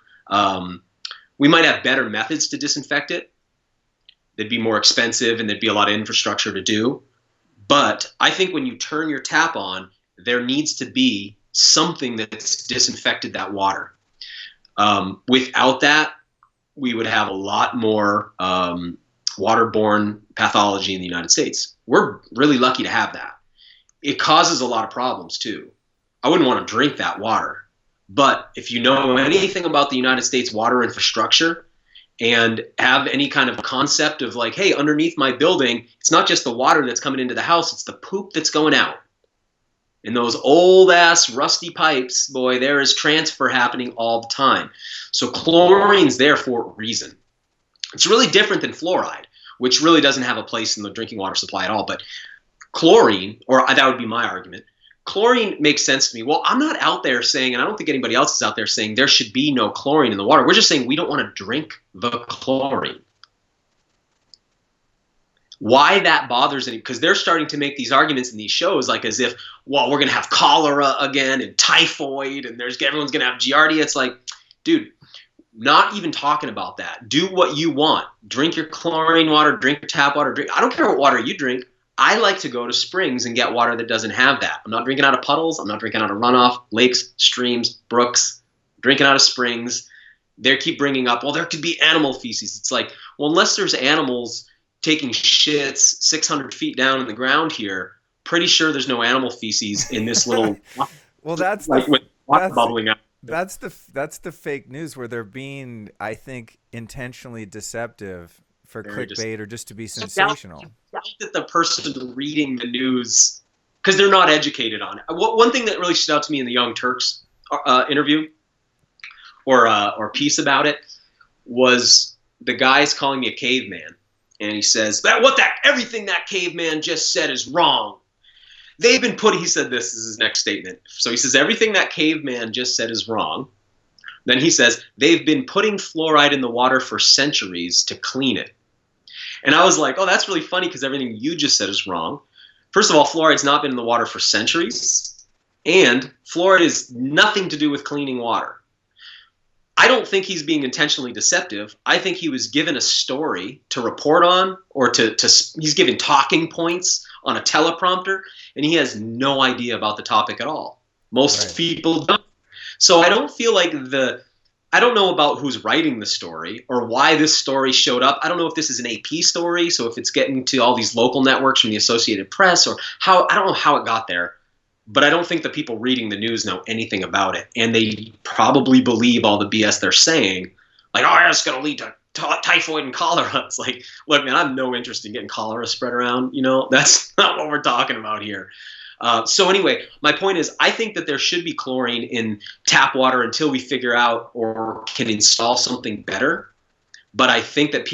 we might have better methods to disinfect it. They'd be more expensive and there'd be a lot of infrastructure to do. But I think when you turn your tap on, there needs to be something that's disinfected that water. Without that, we would have a lot more waterborne pathology in the United States. We're really lucky to have that. It causes a lot of problems too. I wouldn't want to drink that water. But if you know anything about the United States water infrastructure and have any kind of concept of like, hey, underneath my building, it's not just the water that's coming into the house, it's the poop that's going out. And those old ass rusty pipes, boy, there is transfer happening all the time. So chlorine's there for a reason. It's really different than fluoride, which really doesn't have a place in the drinking water supply at all. But chlorine, or that would be my argument, chlorine makes sense to me. Well, I'm not out there saying, and I don't think anybody else is out there saying there should be no chlorine in the water. We're just saying we don't want to drink the chlorine. Why that bothers any? Because they're starting to make these arguments in these shows like as if, well, we're going to have cholera again and typhoid and everyone's going to have Giardia. It's like, dude, not even talking about that. Do what you want. Drink your chlorine water, drink your tap water. I don't care what water you drink. I like to go to springs and get water that doesn't have that. I'm not drinking out of puddles. I'm not drinking out of runoff, lakes, streams, brooks, drinking out of springs. They keep bringing up, well, there could be animal feces. It's like, well, unless there's animals taking shits 600 feet down in the ground here, pretty sure there's no animal feces in this little well, that's like with water bubbling out. That's the fake news where they're being, I think, intentionally deceptive for clickbait or just to be sensational. I doubt that the person reading the news, because they're not educated on it. One thing that really stood out to me in the Young Turks interview or piece about it was the guy's calling me a caveman. And he says, everything that caveman just said is wrong. They've been he said this is his next statement. So he says, everything that caveman just said is wrong. Then he says, they've been putting fluoride in the water for centuries to clean it. And I was like, oh, that's really funny because everything you just said is wrong. First of all, fluoride's not been in the water for centuries. And fluoride is nothing to do with cleaning water. I don't think he's being intentionally deceptive. I think he was given a story to report on or he's given talking points on a teleprompter, and he has no idea about the topic at all. Most people don't. So I don't feel like I don't know about who's writing the story or why this story showed up. I don't know if this is an AP story, so if it's getting to all these local networks from the Associated Press or I don't know how it got there. But I don't think the people reading the news know anything about it. And they probably believe all the BS they're saying. Like, oh, yeah, it's going to lead to typhoid and cholera. It's like, look, man, I have no interest in getting cholera spread around. You know, that's not what we're talking about here. So anyway, my point is I think that there should be chlorine in tap water until we figure out or can install something better. But I think that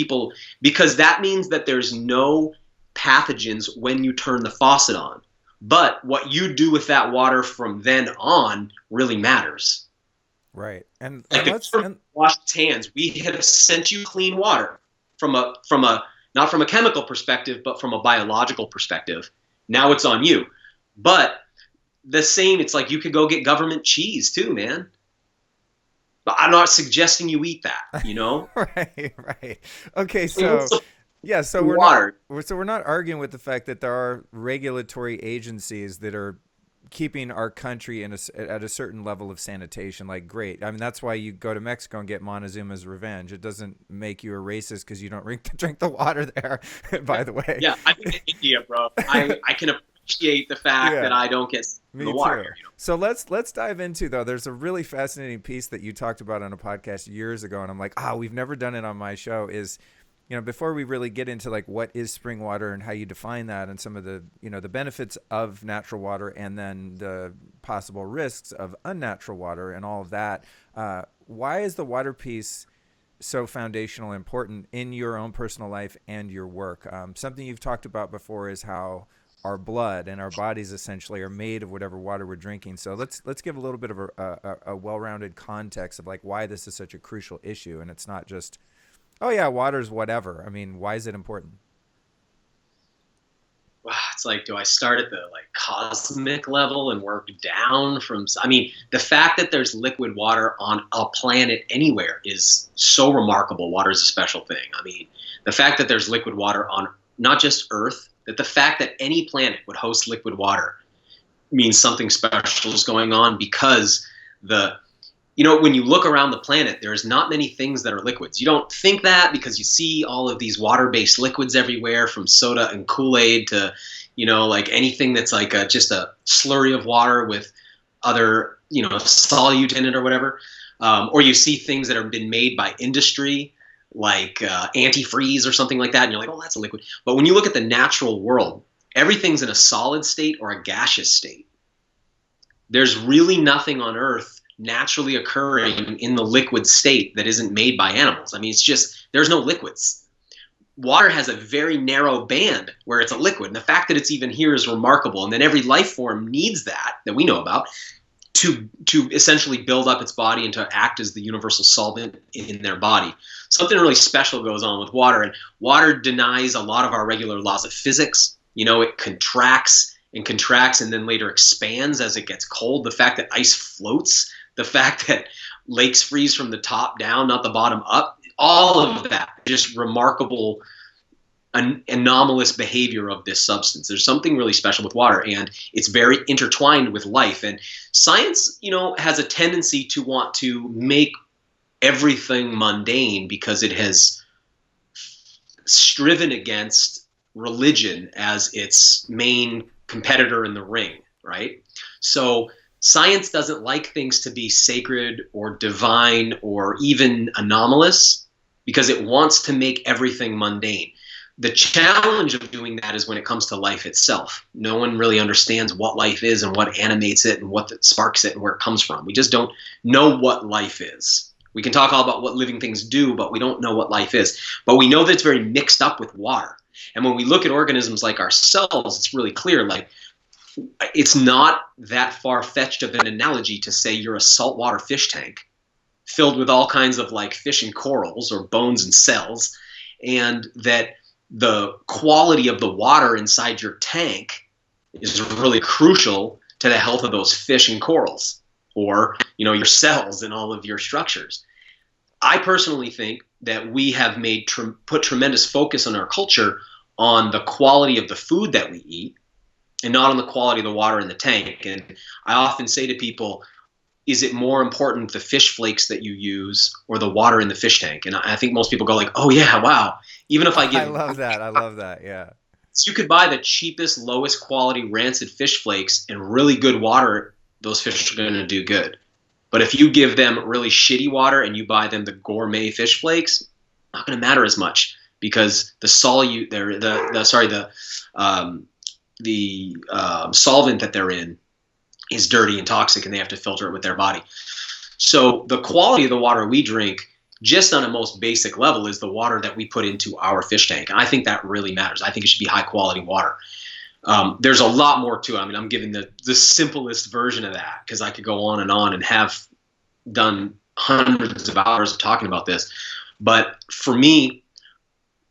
because that means that there's no pathogens when you turn the faucet on. But what you do with that water from then on really matters. Right. And wash its hands. We have sent you clean water from a not from a chemical perspective, but from a biological perspective. Now it's on you. But the same, it's like you could go get government cheese too, man. But I'm not suggesting you eat that, you know? Right. Okay, so yeah, so we're not arguing with the fact that there are regulatory agencies that are keeping our country at a certain level of sanitation. Like, great. I mean, that's why you go to Mexico and get Montezuma's Revenge. It doesn't make you a racist because you don't drink the water there, by the way. Yeah, I think in India, bro, I can appreciate the fact that I don't get the water here. You know? So let's dive into, though, there's a really fascinating piece that you talked about on a podcast years ago, and I'm like, we've never done it on my show, is before we really get into like what is spring water and how you define that and some of the, the benefits of natural water and then the possible risks of unnatural water and all of that, why is the water piece so foundational and important in your own personal life and your work? Something you've talked about before is how our blood and our bodies essentially are made of whatever water we're drinking. So let's give a little bit of a well-rounded context of like why this is such a crucial issue. And it's not just, oh yeah, water's whatever. I mean, why is it important? Wow, it's like, do I start at the like cosmic level and work down from? I mean, the fact that there's liquid water on a planet anywhere is so remarkable. Water is a special thing. I mean, the fact that there's liquid water on not just Earth, that the fact that any planet would host liquid water means something special is going on because when you look around the planet, there's not many things that are liquids. You don't think that because you see all of these water-based liquids everywhere, from soda and Kool-Aid to, like anything that's like just a slurry of water with other, solute in it or whatever. Or you see things that have been made by industry, like antifreeze or something like that, and you're like, oh, that's a liquid. But when you look at the natural world, everything's in a solid state or a gaseous state. There's really nothing on Earth naturally occurring in the liquid state that isn't made by animals. I mean, it's just, there's no liquids. water has a very narrow band where it's a liquid. And the fact that it's even here is remarkable. And then every life form needs that we know about, to essentially build up its body and to act as the universal solvent in their body. Something really special goes on with water, and water denies a lot of our regular laws of physics. You know, it contracts and contracts and then later expands as it gets cold. The fact that ice floats, the fact that lakes freeze from the top down, not the bottom up, all of that, just remarkable anomalous behavior of this substance. There's something really special with water, and it's very intertwined with life. And science, you know, has a tendency to want to make everything mundane because it has striven against religion as its main competitor in the ring, right? So science doesn't like things to be sacred or divine or even anomalous because it wants to make everything mundane. The challenge of doing that is when it comes to life itself. No one really understands what life is and what animates it and what sparks it and where it comes from. We just don't know what life is. We can talk all about what living things do, but we don't know what life is. But we know that it's very mixed up with water. And when we look at organisms like ourselves, it's really clear, like, it's not that far-fetched of an analogy to say you're a saltwater fish tank filled with all kinds of like fish and corals or bones and cells, and that the quality of the water inside your tank is really crucial to the health of those fish and corals, or, you know, your cells and all of your structures. I personally think that we have put tremendous focus on our culture on the quality of the food that we eat and not on the quality of the water in the tank. And I often say to people, is it more important the fish flakes that you use or the water in the fish tank? And I think most people go like, oh yeah, wow. Even if I give, I love that. I love that. Yeah. So you could buy the cheapest, lowest quality rancid fish flakes and really good water, those fish are going to do good. But if you give them really shitty water and you buy them the gourmet fish flakes, not going to matter as much because the solvent that they're in is dirty and toxic, and they have to filter it with their body. So the quality of the water we drink, just on a most basic level, is the water that we put into our fish tank. And I think that really matters. I think it should be high quality water. There's a lot more to it. I mean, I'm giving the simplest version of that because I could go on and have done hundreds of hours of talking about this. But for me,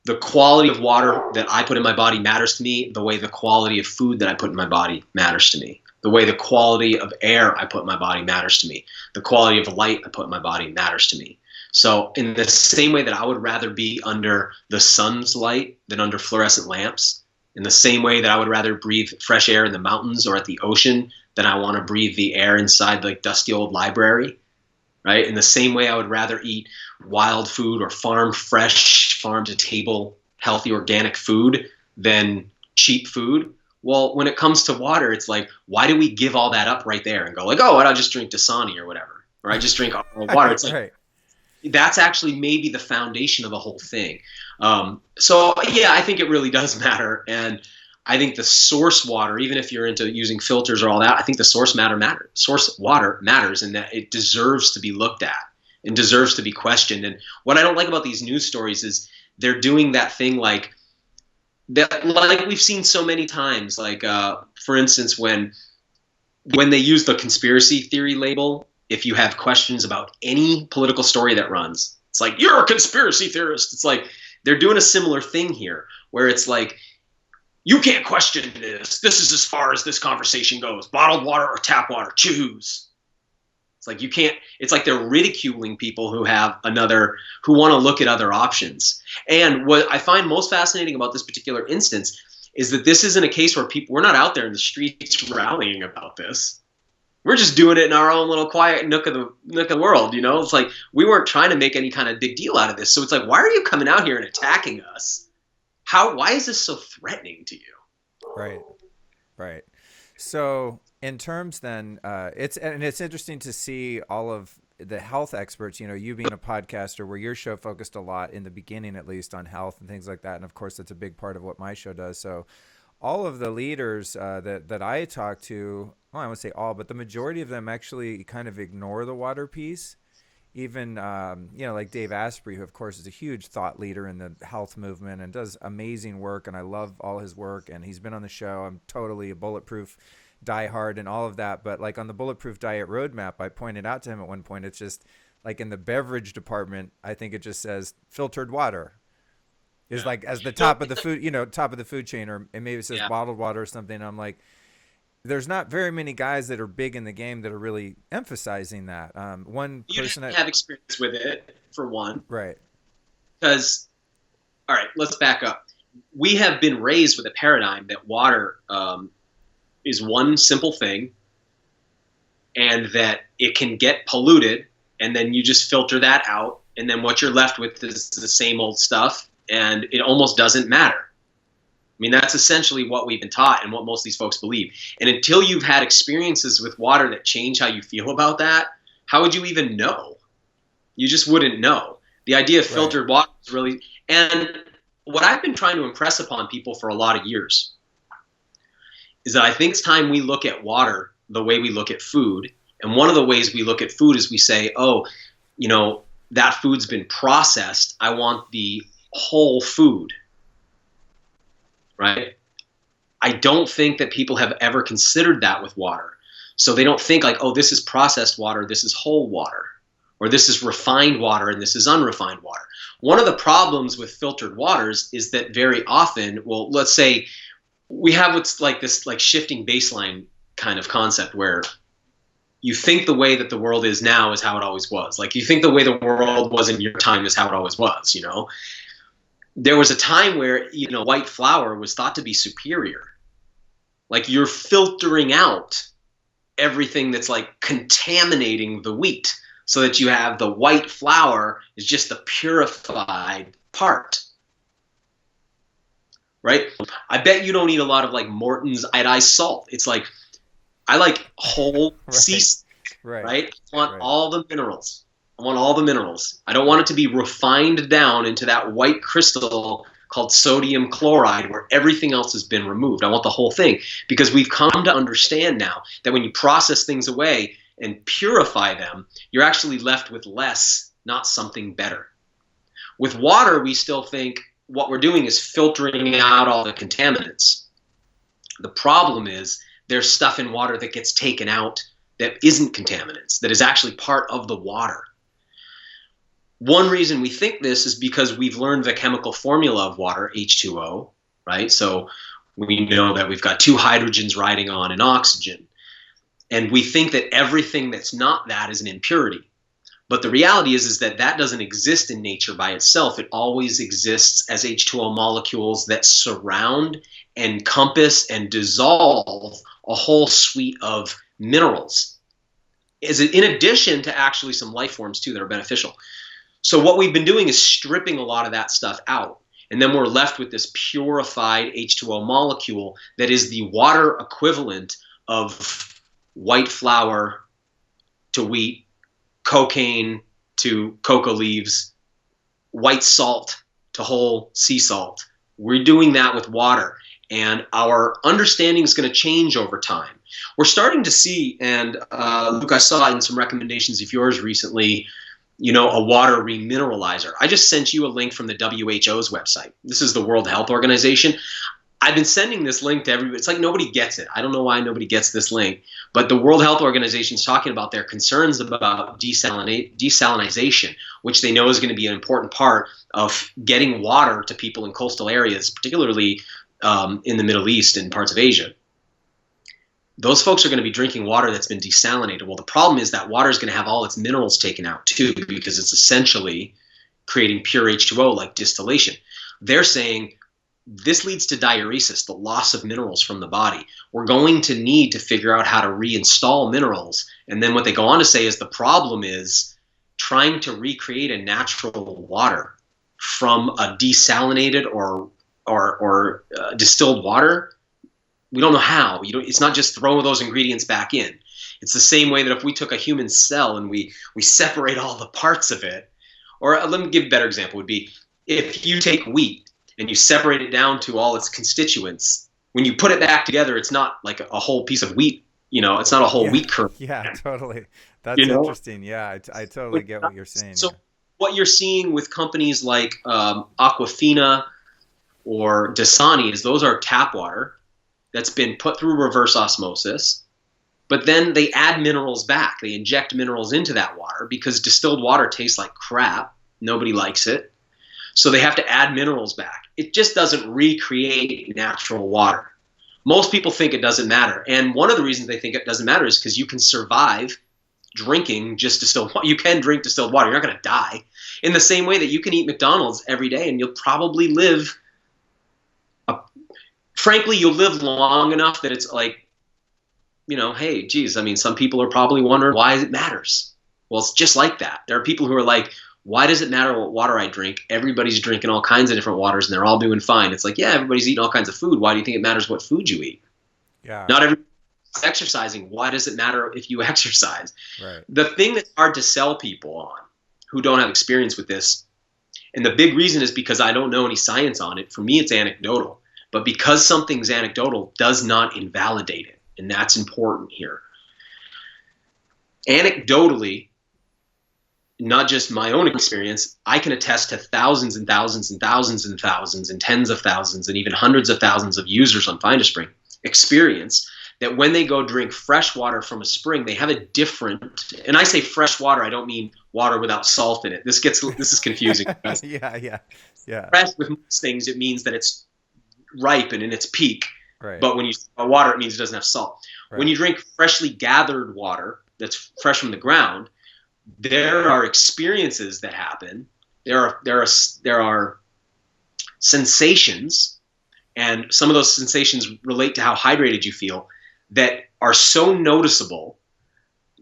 the quality of water that I put in my body matters to me the way the quality of food that I put in my body matters to me. The way the quality of air I put in my body matters to me. The quality of light I put in my body matters to me. So in the same way that I would rather be under the sun's light than under fluorescent lamps, in the same way that I would rather breathe fresh air in the mountains or at the ocean than I want to breathe the air inside like dusty old library, right? In the same way I would rather eat wild food or fresh, farm to table, healthy organic food than cheap food. Well, when it comes to water, it's like, why do we give all that up right there and go like, oh, I'll just drink Dasani or whatever, or I just drink water. It's like, Right. That's actually maybe the foundation of the whole thing. So yeah, I think it really does matter. And I think the source water, even if you're into using filters or all that, I think the source water matters, and that it deserves to be looked at and deserves to be questioned. And what I don't like about these news stories is they're doing that thing like we've seen so many times, like for instance, when they use the conspiracy theory label, if you have questions about any political story that runs, it's like, you're a conspiracy theorist. It's like they're doing a similar thing here where it's like, you can't question this. This is as far as this conversation goes. Bottled water or tap water, choose. It's like you can't, it's like they're ridiculing people who want to look at other options. And what I find most fascinating about this particular instance is that this isn't a case where we're not out there in the streets rallying about this. We're just doing it in our own little quiet nook of the world, you know? It's like we weren't trying to make any kind of big deal out of this. So it's like, why are you coming out here and attacking us? Why is this so threatening to you? Right. So in terms then, it's interesting to see all of the health experts, you know, you being a podcaster where your show focused a lot in the beginning, at least, on health and things like that. And of course, that's a big part of what my show does. So all of the leaders that I talk to, well, I won't say all, but the majority of them actually kind of ignore the water piece. even like Dave Asprey, who of course is a huge thought leader in the health movement and does amazing work, and I love all his work, and he's been on the show. I'm totally a Bulletproof diehard and all of that, but like on the Bulletproof Diet Roadmap, I pointed out to him at one point, it's just like in the beverage department, I think it just says filtered water is like as the top of the food, top of the food chain, or maybe it says bottled water or something. I'm like, there's not very many guys that are big in the game that are really emphasizing that. One you person have experience with it, for one. Right. Because, all right, let's back up. We have been raised with a paradigm that water is one simple thing, and that it can get polluted, and then you just filter that out, and then what you're left with is the same old stuff, and it almost doesn't matter. I mean, that's essentially what we've been taught and what most of these folks believe. And until you've had experiences with water that change how you feel about that, how would you even know? You just wouldn't know. The idea of filtered water is really, and what I've been trying to impress upon people for a lot of years is that I think it's time we look at water the way we look at food. And one of the ways we look at food is we say, oh, that food's been processed. I want the whole food. Right? I don't think that people have ever considered that with water. So they don't think like, oh, this is processed water, this is whole water, or this is refined water and this is unrefined water. One of the problems with filtered waters is that very often, well, let's say we have what's like this like shifting baseline kind of concept where you think the way that the world is now is how it always was. Like you think the way the world was in your time is how it always was, There was a time where, white flour was thought to be superior. Like you're filtering out everything that's like contaminating the wheat so that you have the white flour is just the purified part. Right? I bet you don't eat a lot of like Morton's iodized salt. It's like, I like whole sea salt, right? I want all the minerals. I want all the minerals. I don't want it to be refined down into that white crystal called sodium chloride where everything else has been removed. I want the whole thing because we've come to understand now that when you process things away and purify them, you're actually left with less, not something better. With water, we still think what we're doing is filtering out all the contaminants. The problem is there's stuff in water that gets taken out that isn't contaminants, that is actually part of the water. One reason we think this is because we've learned the chemical formula of water, H2O, right? So we know that we've got two hydrogens riding on an oxygen. And we think that everything that's not that is an impurity. But the reality is that that doesn't exist in nature by itself. It always exists as H2O molecules that surround, encompass, and dissolve a whole suite of minerals. In addition to actually some life forms too that are beneficial. So what we've been doing is stripping a lot of that stuff out. And then we're left with this purified H2O molecule that is the water equivalent of white flour to wheat, cocaine to cocoa leaves, white salt to whole sea salt. We're doing that with water. And our understanding is going to change over time. We're starting to see, and Luke, I saw in some recommendations of yours recently, a water remineralizer. I just sent you a link from the WHO's website. This is the World Health Organization. I've been sending this link to everybody. It's like nobody gets it. I don't know why nobody gets this link. But the World Health Organization is talking about their concerns about desalinization, which they know is going to be an important part of getting water to people in coastal areas, particularly in the Middle East and parts of Asia. Those folks are going to be drinking water that's been desalinated. Well, the problem is that water is going to have all its minerals taken out too, because it's essentially creating pure H2O like distillation. They're saying this leads to diuresis, the loss of minerals from the body. We're going to need to figure out how to reinstall minerals. And then what they go on to say is the problem is trying to recreate a natural water from a desalinated or distilled water. We don't know how. It's not just throw those ingredients back in. It's the same way that if we took a human cell and we separate all the parts of it, or let me give a better example, would be if you take wheat and you separate it down to all its constituents, when you put it back together, it's not like a whole piece of wheat. It's not a whole wheat kernel. Yeah, totally. That's You know, interesting. Yeah, I totally get what you're saying. so Yeah. what you're seeing with companies like Aquafina or Dasani is those are tap water that's been put through reverse osmosis, but then they add minerals back. They inject minerals into that water because distilled water tastes like crap. Nobody likes it. So they have to add minerals back. It just doesn't recreate natural water. Most people think it doesn't matter. And one of the reasons they think it doesn't matter is because you can survive drinking just distilled water. You can drink distilled water. You're not going to die. In the same way that you can eat McDonald's every day and you'll probably live, frankly, you'll live long enough that it's like, hey, geez, I mean, some people are probably wondering why it matters. Well, it's just like that. There are people who are like, why does it matter what water I drink? Everybody's drinking all kinds of different waters and they're all doing fine. It's like, yeah, everybody's eating all kinds of food. Why do you think it matters what food you eat? Yeah. Not everybody's exercising. Why does it matter if you exercise? Right. The thing that's hard to sell people on who don't have experience with this, and the big reason is because I don't know any science on it. For me, it's anecdotal. But because something's anecdotal does not invalidate it. And that's important here. Anecdotally, not just my own experience, I can attest to thousands and thousands and thousands and thousands and tens of thousands and even hundreds of thousands of users on Find a Spring experience that when they go drink fresh water from a spring, they have a different, and I say fresh water, I don't mean water without salt in it. This is confusing. Yeah. Fresh with most things, it means that it's ripe and in its peak. Right. But when you water, it means it doesn't have salt. Right. When you drink freshly gathered water that's fresh from the ground, there are experiences that happen. There are sensations, and some of those sensations relate to how hydrated you feel that are so noticeable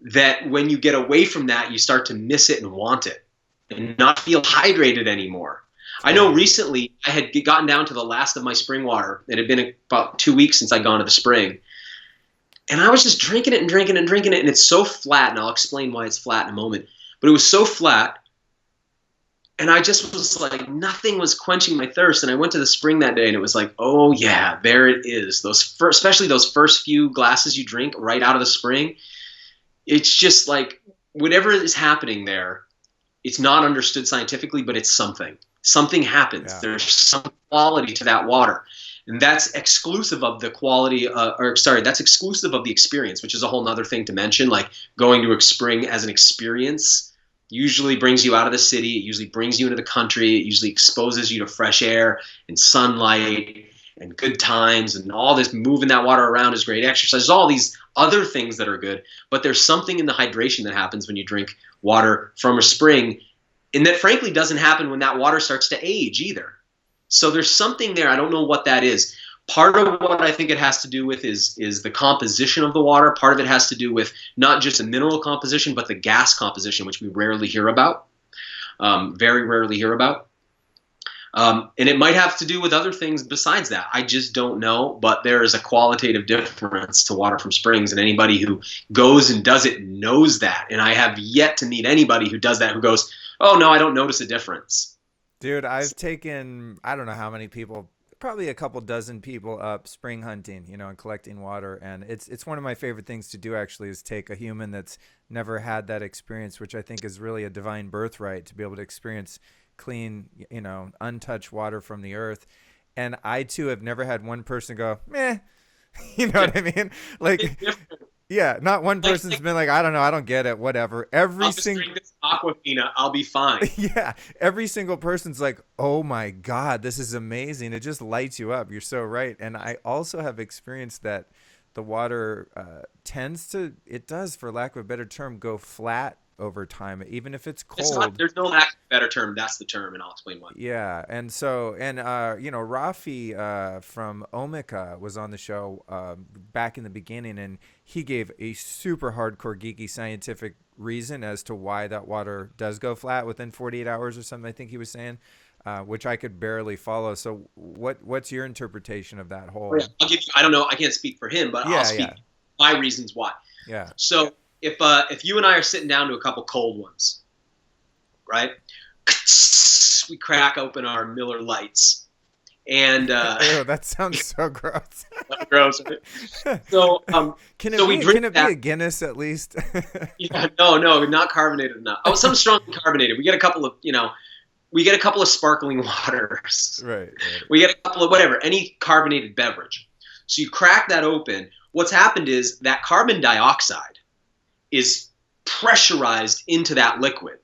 that when you get away from that, you start to miss it and want it and not feel hydrated anymore. I know recently I had gotten down to the last of my spring water. It had been about 2 weeks since I'd gone to the spring. And I was just drinking it and drinking it and drinking it. And it's so flat, and I'll explain why it's flat in a moment. But it was so flat, and I just was like, nothing was quenching my thirst. And I went to the spring that day, and it was like, oh, yeah, there it is. Especially those first few glasses you drink right out of the spring. It's just like whatever is happening there, it's not understood scientifically, but it's something. Something happens. Yeah. There's some quality to that water. And that's exclusive of the quality, that's exclusive of the experience, which is a whole nother thing to mention. Like going to a spring as an experience usually brings you out of the city. It usually brings you into the country. It usually exposes you to fresh air and sunlight and good times, and all this moving that water around is great exercise. There's all these other things that are good, but there's something in the hydration that happens when you drink water from a spring, and that frankly doesn't happen when that water starts to age either. So there's something there. I don't know what that is. Part of what I think it has to do with is the composition of the water. Part of it has to do with not just the mineral composition, but the gas composition, which we rarely hear about, very rarely hear about. And it might have to do with other things besides that. I just don't know, but there is a qualitative difference to water from springs, and anybody who goes and does it knows that. And I have yet to meet anybody who does that who goes, oh, no, I don't notice a difference. Dude, I've taken, I don't know how many people, probably a couple dozen people up spring hunting, and collecting water. And it's one of my favorite things to do, actually, is take a human that's never had that experience, which I think is really a divine birthright, to be able to experience clean, untouched water from the earth. And I too have never had one person go, meh, you know what I mean? Like, yeah, not one person's been like, I don't know, I don't get it, whatever. I'll just drink this Aquafina, I'll be fine. Yeah, every single person's like, oh my God, this is amazing. It just lights you up. You're so right. And I also have experienced that the water it does, for lack of a better term, go flat over time, even if it's cold. There's no lack of a better term. That's the term, and I'll explain why. Yeah, and so, Rafi from Omega was on the show back in the beginning, and he gave a super hardcore geeky scientific reason as to why that water does go flat within 48 hours or something, I think he was saying, which I could barely follow. So what's your interpretation of that whole... I don't know, I can't speak for him, but I'll speak my reasons why. Yeah. So if you and I are sitting down to a couple cold ones, right? We crack open our Miller Lights, and ew, that sounds so gross. Gross. Right? So, Can so it we be? drink Can it be that. a Guinness at least? Yeah, no, not carbonated enough. Oh, some strong carbonated. We get a couple of, we get a couple of sparkling waters. Right. We get a couple of whatever, any carbonated beverage. So you crack that open. What's happened is that carbon dioxide is pressurized into that liquid.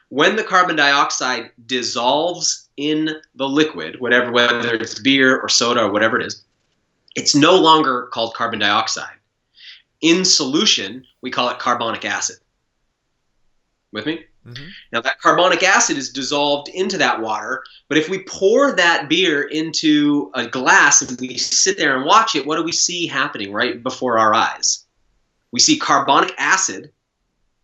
When the carbon dioxide dissolves in the liquid, whatever, whether it's beer or soda or whatever it is, it's no longer called carbon dioxide. In solution, we call it carbonic acid. With me? Mm-hmm. Now that carbonic acid is dissolved into that water, but if we pour that beer into a glass and we sit there and watch it, what do we see happening right before our eyes? We see carbonic acid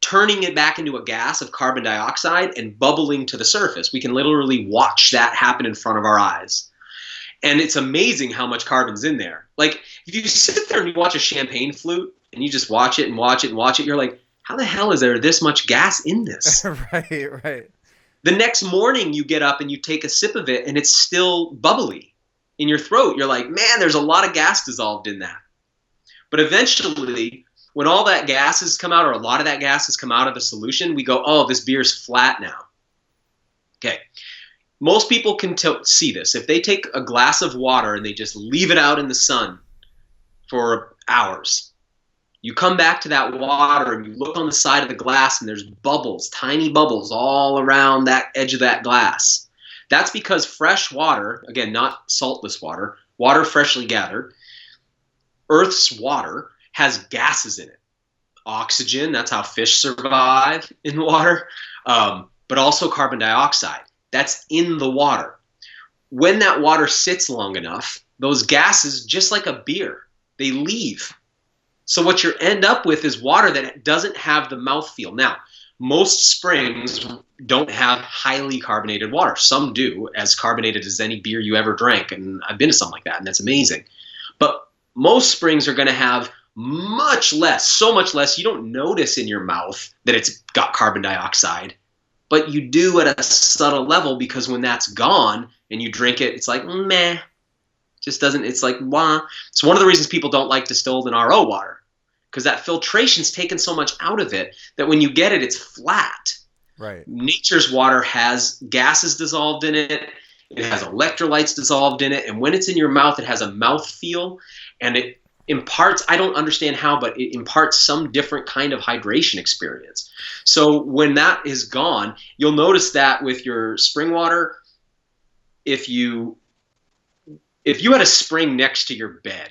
turning it back into a gas of carbon dioxide and bubbling to the surface. We can literally watch that happen in front of our eyes. And it's amazing how much carbon's in there. Like, if you sit there and you watch a champagne flute and you just watch it and watch it and watch it, you're like, how the hell is there this much gas in this? Right. The next morning you get up and you take a sip of it and it's still bubbly in your throat. You're like, man, there's a lot of gas dissolved in that. But eventually, when all that gas has come out, or a lot of that gas has come out of the solution, we go, oh, this beer's flat now. Okay. Most people can see this. If they take a glass of water and they just leave it out in the sun for hours, you come back to that water and you look on the side of the glass and there's bubbles, tiny bubbles all around that edge of that glass. That's because fresh water, again, not saltless water, water freshly gathered, Earth's water has gases in it. Oxygen, that's how fish survive in water, but also carbon dioxide. That's in the water. When that water sits long enough, those gases, just like a beer, they leave. So what you end up with is water that doesn't have the mouthfeel. Now, most springs don't have highly carbonated water. Some do, as carbonated as any beer you ever drank, and I've been to something like that, and that's amazing. But most springs are going to have much less, so much less, you don't notice in your mouth that it's got carbon dioxide, but you do at a subtle level, because when that's gone and you drink it, it's like, meh. Just doesn't, it's like, wah. It's one of the reasons people don't like distilled and RO water, because that filtration's taken so much out of it that when you get it, it's flat. Right. Nature's water has gases dissolved in it. It has electrolytes dissolved in it. And when it's in your mouth, it has a mouth feel, and it imparts, I don't understand how, but it imparts some different kind of hydration experience. So when that is gone, you'll notice that with your spring water, if you had a spring next to your bed,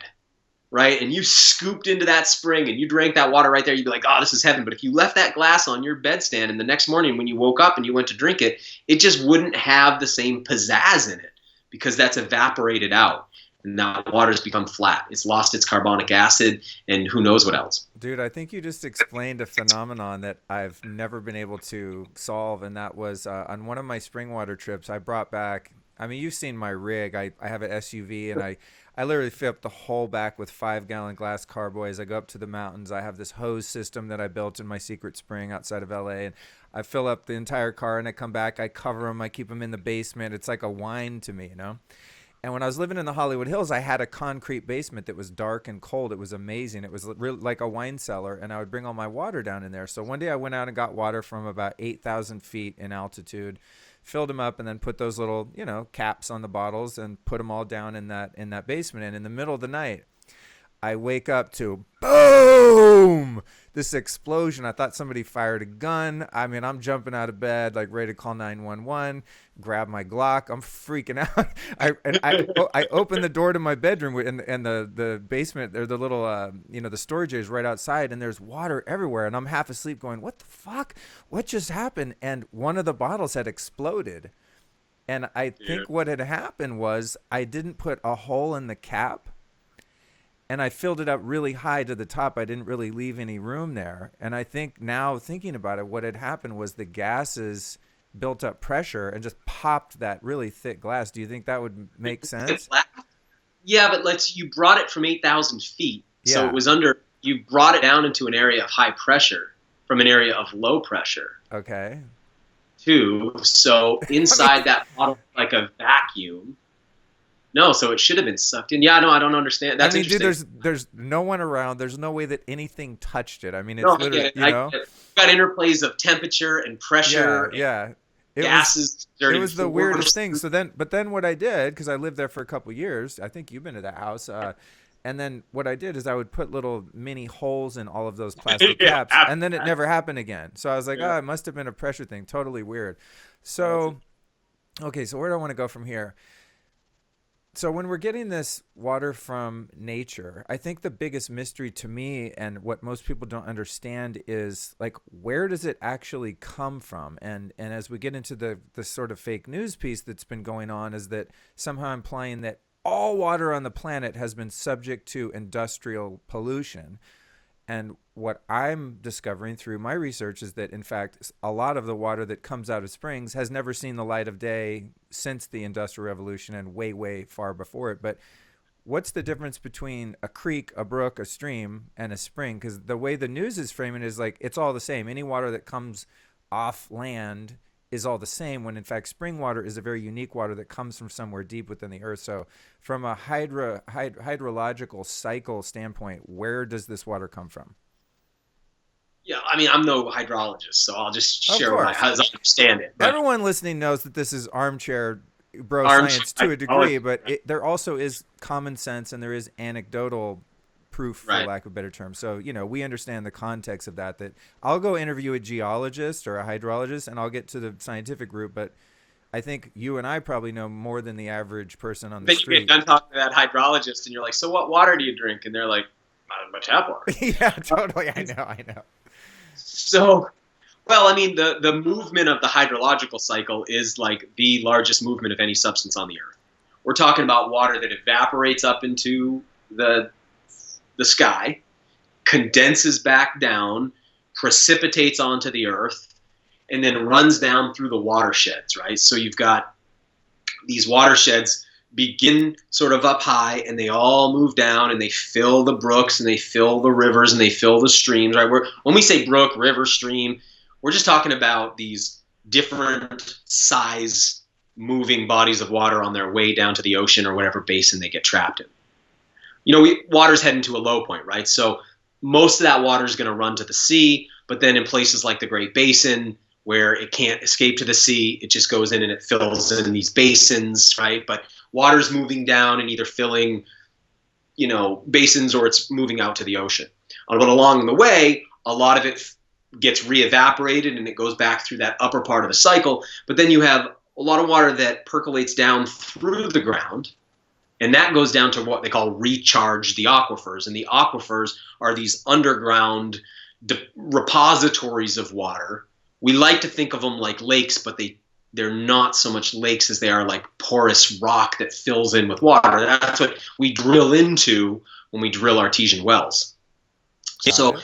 right, and you scooped into that spring and you drank that water right there, you'd be like, oh, this is heaven. But if you left that glass on your bedstand and the next morning when you woke up and you went to drink it, it just wouldn't have the same pizzazz in it, because that's evaporated out. And now water's become flat. It's lost its carbonic acid and who knows what else. Dude, I think you just explained a phenomenon that I've never been able to solve, and that was on one of my spring water trips, I brought back, I mean, you've seen my rig. I have an SUV, and I literally fill up the whole back with 5-gallon glass carboys. I go up to the mountains. I have this hose system that I built in my secret spring outside of LA, and I fill up the entire car, and I come back, I cover them, I keep them in the basement. It's like a wine to me, you know? And when I was living in the Hollywood Hills, I had a concrete basement that was dark and cold. It was amazing. It was really like a wine cellar, and I would bring all my water down in there. So one day I went out and got water from about 8,000 feet in altitude, filled them up, and then put those little, caps on the bottles and put them all down in that basement. And in the middle of the night, I wake up to boom, this explosion. I thought somebody fired a gun. I mean, I'm jumping out of bed, like ready to call 911, grab my Glock. I'm freaking out. I open the door to my bedroom, and the basement, or the little, the storage area is right outside, and there's water everywhere. And I'm half asleep going, what the fuck? What just happened? And one of the bottles had exploded. And I think what had happened was I didn't put a hole in the cap, and I filled it up really high to the top. I didn't really leave any room there. And I think now, thinking about it, what had happened was the gases built up pressure and just popped that really thick glass. Do you think that would make sense? Yeah, but you brought it from 8,000 feet. Yeah. So it was you brought it down into an area of high pressure from an area of low pressure. Okay. Too. So inside that bottle, like a vacuum, No, so it should have been sucked in. Yeah, no, I don't understand. That's Dude, interesting. there's no one around. There's no way that anything touched it. I mean, No, it's I get literally, it. I get it. You've got interplays of temperature and pressure yeah, and yeah. It was gases it exerting was the weirdest force. thing. But then what I did, because I lived there for a couple years, I think you've been to that house. And then what I did is I would put little mini holes in all of those plastic Yeah, caps, and then it never happened again. So I was like, yeah. oh, it must have been a pressure thing. Totally weird. So, okay, so where do I want to go from here? So when we're getting this water from nature, I think the biggest mystery to me and what most people don't understand is like, where does it actually come from? And as we get into the sort of fake news piece that's been going on, is that somehow implying that all water on the planet has been subject to industrial pollution. And what I'm discovering through my research is that, in fact, a lot of the water that comes out of springs has never seen the light of day since the Industrial Revolution and way, way far before it. But what's the difference between a creek, a brook, a stream, and a spring? Because the way the news is framing is like it's all the same. Any water that comes off land is all the same, when in fact spring water is a very unique water that comes from somewhere deep within the earth. So from a hydrological cycle standpoint, where does this water come from? Yeah, I mean, I'm no hydrologist, so I'll just Of share course. as I understand it. But Everyone listening knows that this is armchair bro arms, science to a degree, but there also is common sense and there is anecdotal proof, for right. lack of a better term. So, we understand the context of that I'll go interview a geologist or a hydrologist and I'll get to the scientific route, but I think you and I probably know more than the average person on the Then you street. get done talking to that hydrologist, and you're like, "So what water do you drink?" And they're like, "My tap water." Yeah, totally. I know. So, well, I mean, the movement of the hydrological cycle is like the largest movement of any substance on the earth. We're talking about water that evaporates up into the sky, condenses back down, precipitates onto the earth, and then runs down through the watersheds, right? So you've got these watersheds begin sort of up high, and they all move down, and they fill the brooks, and they fill the rivers, and they fill the streams, right? When we say brook, river, stream, we're just talking about these different size moving bodies of water on their way down to the ocean or whatever basin they get trapped in. Water's heading to a low point, right? So most of that water is going to run to the sea, but then in places like the Great Basin, where it can't escape to the sea, it just goes in and it fills in these basins, right? But water's moving down and either filling, basins, or it's moving out to the ocean. But along the way, a lot of it gets re-evaporated and it goes back through that upper part of the cycle. But then you have a lot of water that percolates down through the ground, and that goes down to what they call recharge the aquifers. And the aquifers are these underground repositories of water. We like to think of them like lakes, but they're not so much lakes as they are like porous rock that fills in with water. That's what we drill into when we drill artesian wells. So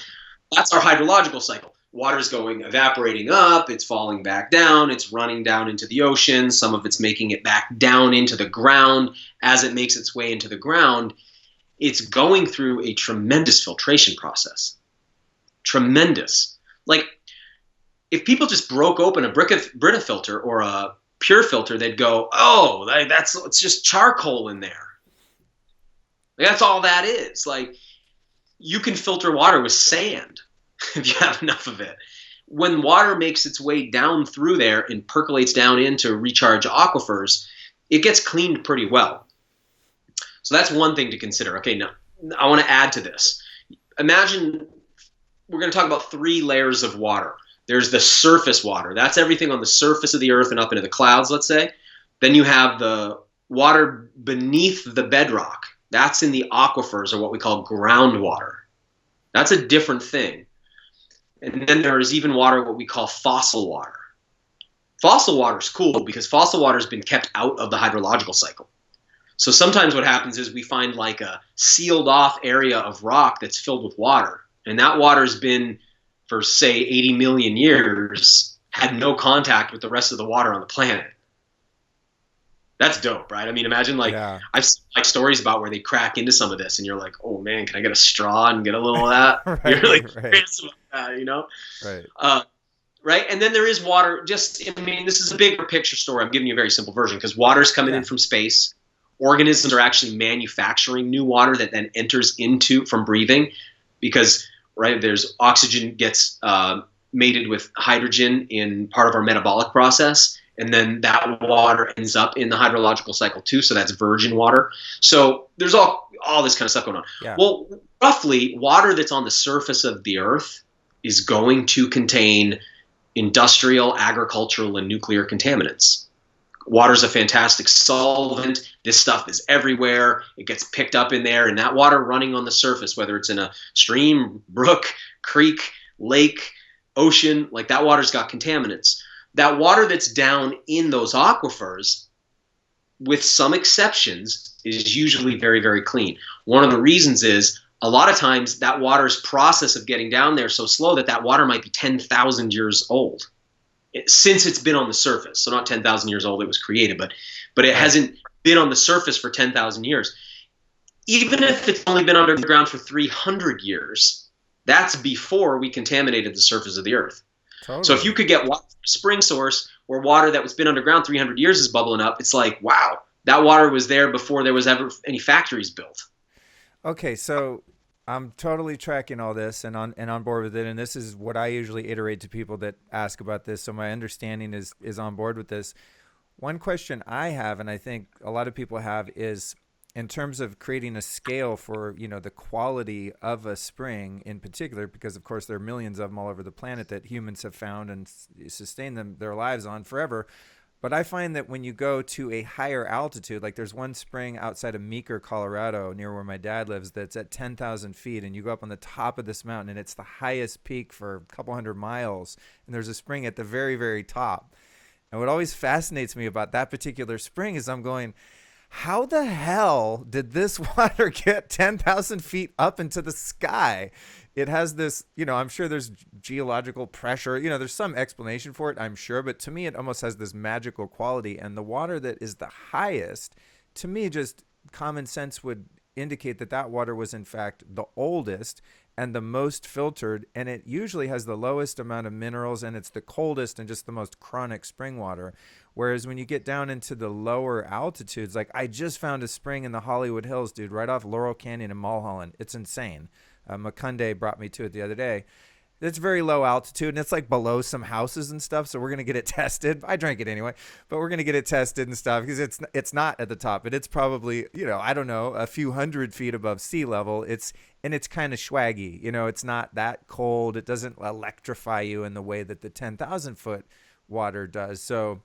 that's our hydrological cycle. Water's evaporating up, it's falling back down, it's running down into the ocean, some of it's making it back down into the ground. As it makes its way into the ground, it's going through a tremendous filtration process. Tremendous. Like, if people just broke open a Brita filter or a pure filter, they'd go, "Oh, it's just charcoal in there." Like, that's all that is. Like, you can filter water with sand if you have enough of it. When water makes its way down through there and percolates down into recharge aquifers, it gets cleaned pretty well. So that's one thing to consider. Okay, now I want to add to this. Imagine we're going to talk about 3 layers of water. There's the surface water. That's everything on the surface of the earth and up into the clouds, let's say. Then you have the water beneath the bedrock. That's in the aquifers, or what we call groundwater. That's a different thing. And then there is even water, what we call fossil water. Fossil water is cool because fossil water has been kept out of the hydrological cycle. So sometimes what happens is we find like a sealed off area of rock that's filled with water. And that water has been, for say 80 million years, had no contact with the rest of the water on the planet. That's dope, right? I mean, imagine I've seen like stories about where they crack into some of this and you're like, "Oh man, can I get a straw and get a little of that?" Right, you're really right. curious about that, Right. Right? And then there is water. This is a bigger picture story. I'm giving you a very simple version because water's coming in from space. organisms are actually manufacturing new water that then enters into from breathing, because right there's oxygen gets mated with hydrogen in part of our metabolic process, and then that water ends up in the hydrological cycle too. So that's virgin water. So there's all this kind of stuff going on. Yeah. Well, roughly, water that's on the surface of the earth is going to contain industrial, agricultural, and nuclear contaminants. Water is a fantastic solvent. This stuff is everywhere. It gets picked up in there, and that water running on the surface, whether it's in a stream, brook, creek, lake, ocean, like that water's got contaminants. That water that's down in those aquifers, with some exceptions, is usually very, very clean. One of the reasons is a lot of times that water's process of getting down there is so slow that water might be 10,000 years old since it's been on the surface. So not 10,000 years old, it was created, but it hasn't been on the surface for 10,000 years. Even if it's only been underground for 300 years, that's before we contaminated the surface of the earth. Totally. So if you could get water from a spring source where water that was been underground 300 years is bubbling up, it's like, wow, that water was there before there was ever any factories built. Okay, so I'm totally tracking all this and on board with it, and this is what I usually iterate to people that ask about this, so my understanding is on board with this. One question I have, and I think a lot of people have, is in terms of creating a scale for, the quality of a spring in particular, because of course there are millions of them all over the planet that humans have found and sustained their lives on forever. But I find that when you go to a higher altitude, like there's one spring outside of Meeker, Colorado, near where my dad lives, that's at 10,000 feet, and you go up on the top of this mountain, and it's the highest peak for a couple hundred miles, and there's a spring at the very, very top. And what always fascinates me about that particular spring is I'm going, how the hell did this water get 10,000 feet up into the sky? It has this, I'm sure there's geological pressure, there's some explanation for it, I'm sure, but to me, it almost has this magical quality. And the water that is the highest, to me, just common sense would indicate that water was in fact the oldest and the most filtered, and it usually has the lowest amount of minerals, and it's the coldest and just the most chronic spring water. Whereas when you get down into the lower altitudes, like I just found a spring in the Hollywood Hills, dude, right off Laurel Canyon in Mulholland. It's insane. Makunde brought me to it the other day. It's very low altitude, and it's like below some houses and stuff, so we're going to get it tested. I drank it anyway, but we're going to get it tested and stuff because it's not at the top, but it's probably, I don't know, a few hundred feet above sea level. It's kind of swaggy. It's not that cold. It doesn't electrify you in the way that the 10,000 foot water does. So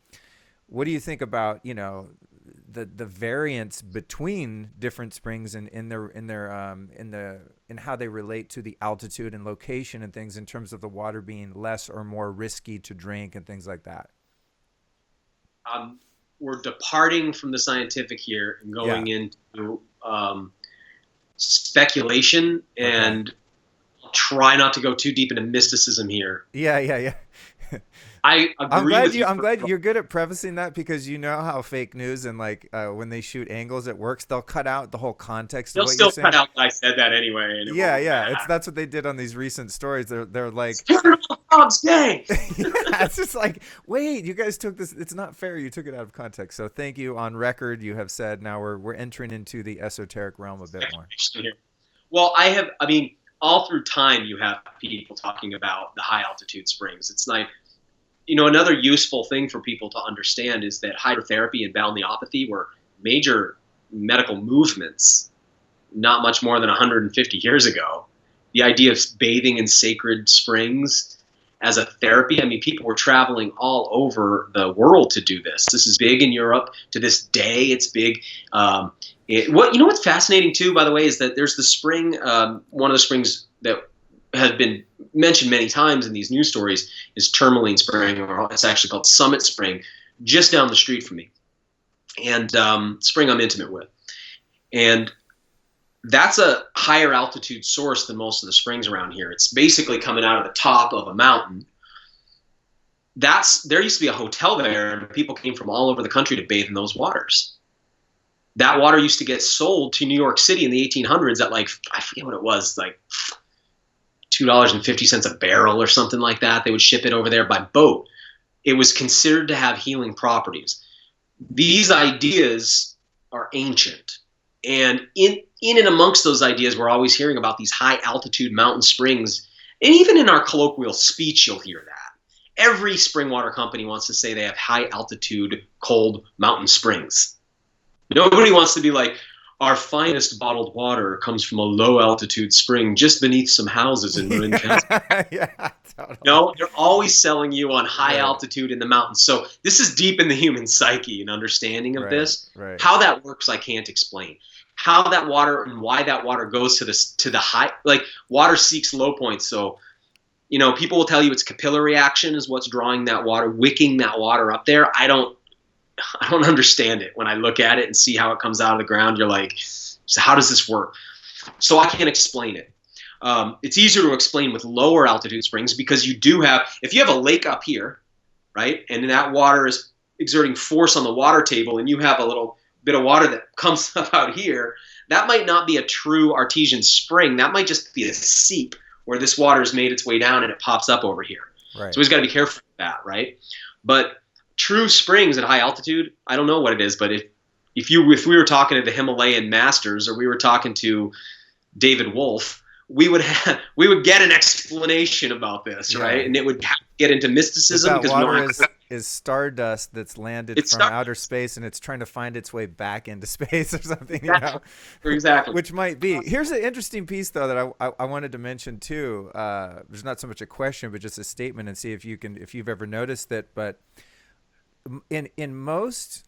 what do you think about, the variance between different springs and in how they relate to the altitude and location and things in terms of the water being less or more risky to drink and things like that? We're departing from the scientific here and going into speculation, and try not to go too deep into mysticism here. Yeah. I agree with you. I'm glad you're good at prefacing that, because you know how fake news and when they shoot angles, it works. They'll cut out the whole context. They'll of what still you're saying. cut out that I said that anyway. That's what they did on these recent stories. They're like, Bob's gay. It's just like, wait, you guys took this. It's not fair. You took it out of context. So thank you. On record, you have said now we're entering into the esoteric realm a bit more. Well, all through time, you have people talking about the high altitude springs. It's like, another useful thing for people to understand is that hydrotherapy and balneopathy were major medical movements not much more than 150 years ago. The idea of bathing in sacred springs as a therapy, people were traveling all over the world to do this. This is big in Europe. To this day, it's big. What's fascinating too, by the way, is that there's the spring, one of the springs that has been mentioned many times in these news stories is Tourmaline Spring, or it's actually called Summit Spring, just down the street from me, and spring I'm intimate with. And that's a higher altitude source than most of the springs around here. It's basically coming out of the top of a mountain. There used to be a hotel there, and people came from all over the country to bathe in those waters. That water used to get sold to New York City in the 1800s at I forget what it was, $2.50 a barrel or something like that. They would ship it over there by boat. It was considered to have healing properties. These ideas are ancient. And in and amongst those ideas, we're always hearing about these high altitude mountain springs. And even in our colloquial speech, you'll hear that. Every spring water company wants to say they have high altitude, cold mountain springs. Nobody wants to be like, our finest bottled water comes from a low altitude spring just beneath some houses in Marin County. Yeah, totally. No, they're always selling you on high altitude in the mountains. So this is deep in the human psyche and understanding of this. Right. How that works, I can't explain. How that water and why that water goes to the high, like water seeks low points. So, you know, people will tell you it's capillary action is what's drawing that water, wicking that water up there. I don't understand it. When I look at it and see how it comes out of the ground, you're like, so how does this work? So I can't explain it. It's easier to explain with lower altitude springs because you do have, if you have a lake up here, right, and that water is exerting force on the water table and you have a little bit of water that comes up out here, that might not be a true artesian spring. That might just be a seep where this water has made its way down and it pops up over here. Right. So we've got to be careful with that, right? But true springs at high altitude, I don't know what it is, but if we were talking to the Himalayan masters or we were talking to David Wolf, we would get an explanation about this, right? And it would have to get into mysticism because water is stardust that's landed from outer space and it's trying to find its way back into space or something. You know? Exactly. Which might be. Here's an interesting piece though that I wanted to mention too. There's not so much a question, but just a statement, and see if you've ever noticed that. But in most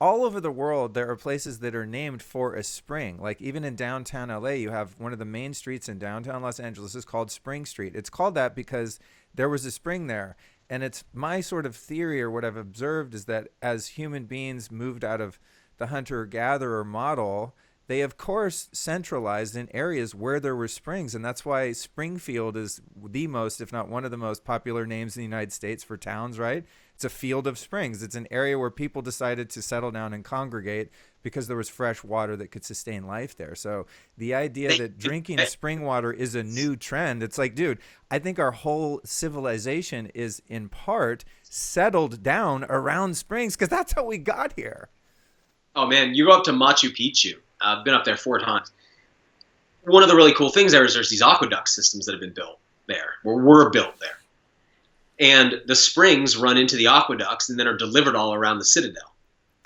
all over the world, there are places that are named for a spring. Like even in downtown LA, you have one of the main streets in downtown Los Angeles is called Spring Street. It's called that because there was a spring there. And it's my sort of theory, or what I've observed, is that as human beings moved out of the hunter-gatherer model, they of course centralized in areas where there were springs. And that's why Springfield is the most, if not one of the most popular names in the United States for towns, right? It's a field of springs. It's an area where people decided to settle down and congregate because there was fresh water that could sustain life there. So the idea that drinking spring water is a new trend, it's like, dude, I think our whole civilization is in part settled down around springs because that's how we got here. Oh man, you go up to Machu Picchu. I've been up there 4 times. One of the really cool things there is there's these aqueduct systems that have been built there, or were built there. And the springs run into the aqueducts and then are delivered all around the citadel.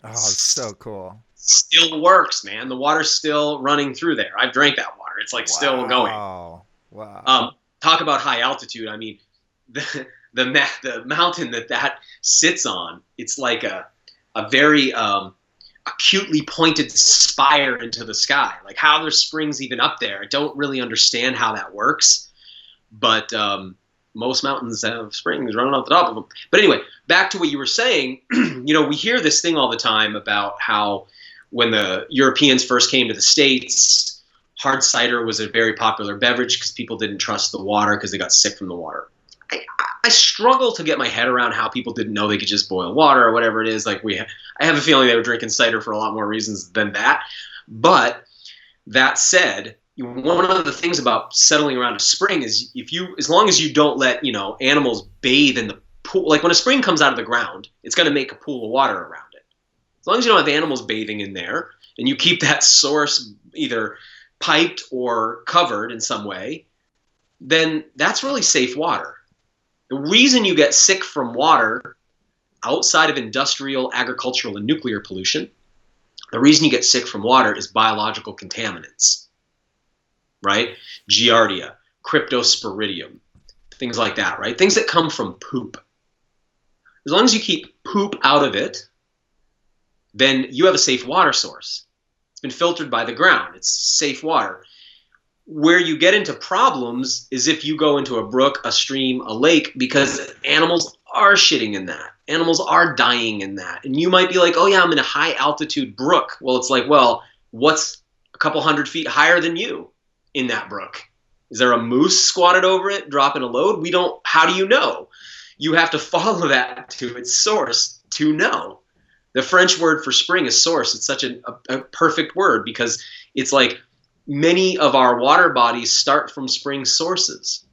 Oh, it's so cool. Still works, man. The water's still running through there. I've drank that water. It's like still going. Wow. Talk about high altitude. I mean, the mountain that sits on, it's like a very acutely pointed spire into the sky. Like how there's springs even up there. I don't really understand how that works, but most mountains have springs running off the top of them. But anyway, back to what you were saying, we hear this thing all the time about how when the Europeans first came to the States, hard cider was a very popular beverage because people didn't trust the water because they got sick from the water. I struggle to get my head around how people didn't know they could just boil water or whatever it is. Like I have a feeling they were drinking cider for a lot more reasons than that. But that said, one of the things about settling around a spring is as long as you don't let, animals bathe in the pool, like when a spring comes out of the ground, it's going to make a pool of water around it. As long as you don't have animals bathing in there and you keep that source either piped or covered in some way, then that's really safe water. The reason you get sick from water outside of industrial, agricultural, and nuclear pollution, the reason you get sick from water is biological contaminants. Right? Giardia, cryptosporidium, things like that, right? Things that come from poop. As long as you keep poop out of it, then you have a safe water source. It's been filtered by the ground. It's safe water. Where you get into problems is if you go into a brook, a stream, a lake, because animals are shitting in that. Animals are dying in that. And you might be like, oh yeah, I'm in a high altitude brook. Well, it's like, well, what's a couple hundred feet higher than you in that brook? Is there a moose squatted over it dropping a load? How do you know? You have to follow that to its source to know. The French word for spring is source. It's such a perfect word because it's like many of our water bodies start from spring sources.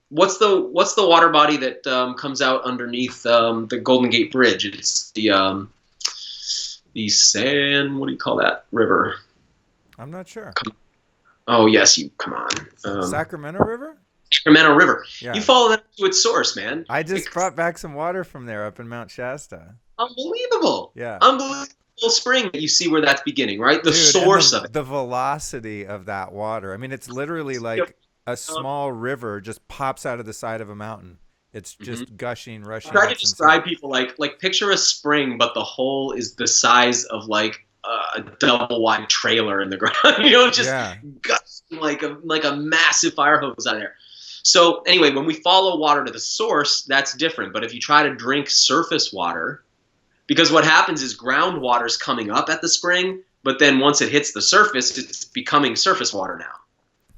What's the water body that comes out underneath the Golden Gate Bridge? It's the the what do you call that river? I'm not sure. Oh yes, you come on. Sacramento River? Sacramento River. Yeah. You follow that to its source, man. I just brought back some water from there up in Mount Shasta. Unbelievable. Yeah. Unbelievable spring that you see where that's beginning, right? The Dude, source of it. The velocity of that water. I mean, it's literally like a small river just pops out of the side of a mountain. It's just gushing, rushing. I try to describe people like picture a spring, but the hole is the size of like a double wide trailer in the ground. Just gushing like a massive fire hose out there. So anyway, when we follow water to the source, that's different. But if you try to drink surface water, because what happens is groundwater is coming up at the spring, but then once it hits the surface, it's becoming surface water now.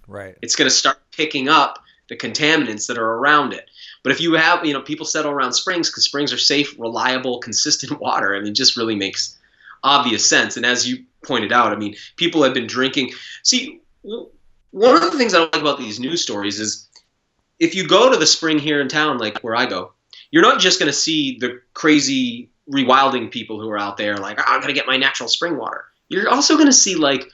Right. It's going to start picking up the contaminants that are around it. But if you have, people settle around springs because springs are safe, reliable, consistent water. I mean, it just really makes obvious sense. And as you pointed out, I mean, people have been drinking. See, one of the things I like about these news stories is if you go to the spring here in town, like where I go, you're not just going to see the crazy rewilding people who are out there like, I'm going to get my natural spring water. You're also going to see like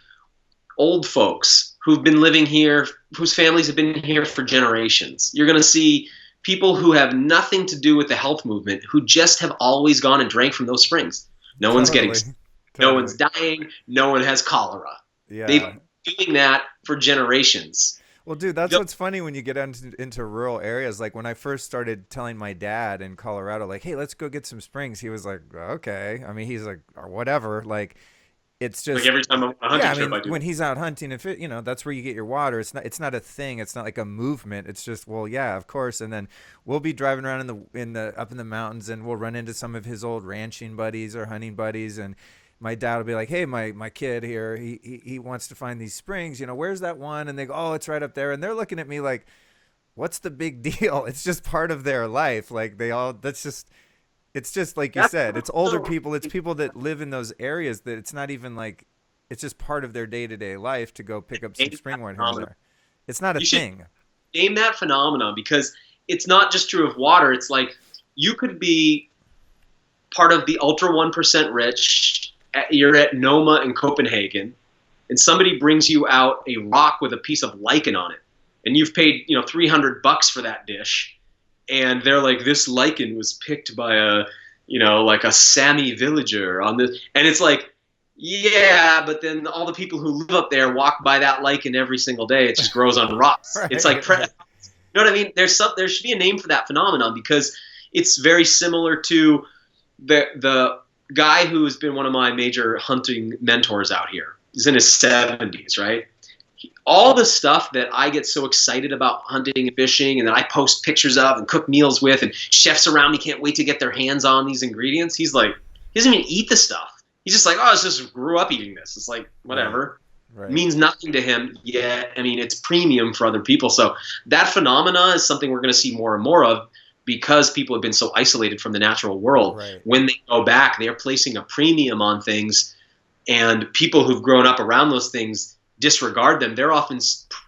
old folks who've been living here, whose families have been here for generations. You're going to see people who have nothing to do with the health movement who just have always gone and drank from those springs. No one's getting sick. No one's dying. No one has cholera. Yeah. They've been doing that for generations. Well, dude, that's what's funny when you get into rural areas. Like when I first started telling my dad in Colorado, like, hey, let's go get some springs. He was like, okay. I mean, he's like, or whatever. Like, it's just like every time I'm on a hunting trip, I do. When he's out hunting, if that's where you get your water. It's not a thing. It's not like a movement. It's just, well, yeah, of course. And then we'll be driving around up in the mountains, and we'll run into some of his old ranching buddies or hunting buddies, and my dad will be like, hey, my kid here, he wants to find these springs. Where's that one? And they go, oh, it's right up there. And they're looking at me like, what's the big deal? It's just part of their life. Like it's just like you said, it's older people. It's people that live in those areas that it's not even like, it's just part of their day-to-day life to go pick up some spring water here and there. It's not a thing. Name that phenomenon, because it's not just true of water. It's like you could be part of the ultra 1% rich. You're at Noma in Copenhagen, and somebody brings you out a rock with a piece of lichen on it, and you've paid $300 for that dish, and they're like, this lichen was picked by a Sami villager on this, and it's like, yeah, but then all the people who live up there walk by that lichen every single day. It just grows on rocks. Right. It's like, you know what I mean? There should be a name for that phenomenon, because it's very similar to the guy who has been one of my major hunting mentors out here. He's in his 70s, right? All the stuff that I get so excited about hunting and fishing, and that I post pictures of and cook meals with, and chefs around me can't wait to get their hands on these ingredients. He's like, he doesn't even eat the stuff. He's just like, oh, I just grew up eating this. It's like, whatever. Right. It means nothing to him yet. I mean, it's premium for other people. So that phenomena is something we're going to see more and more of, because people have been so isolated from the natural world. Right. When they go back, they're placing a premium on things, and people who've grown up around those things disregard them. They're often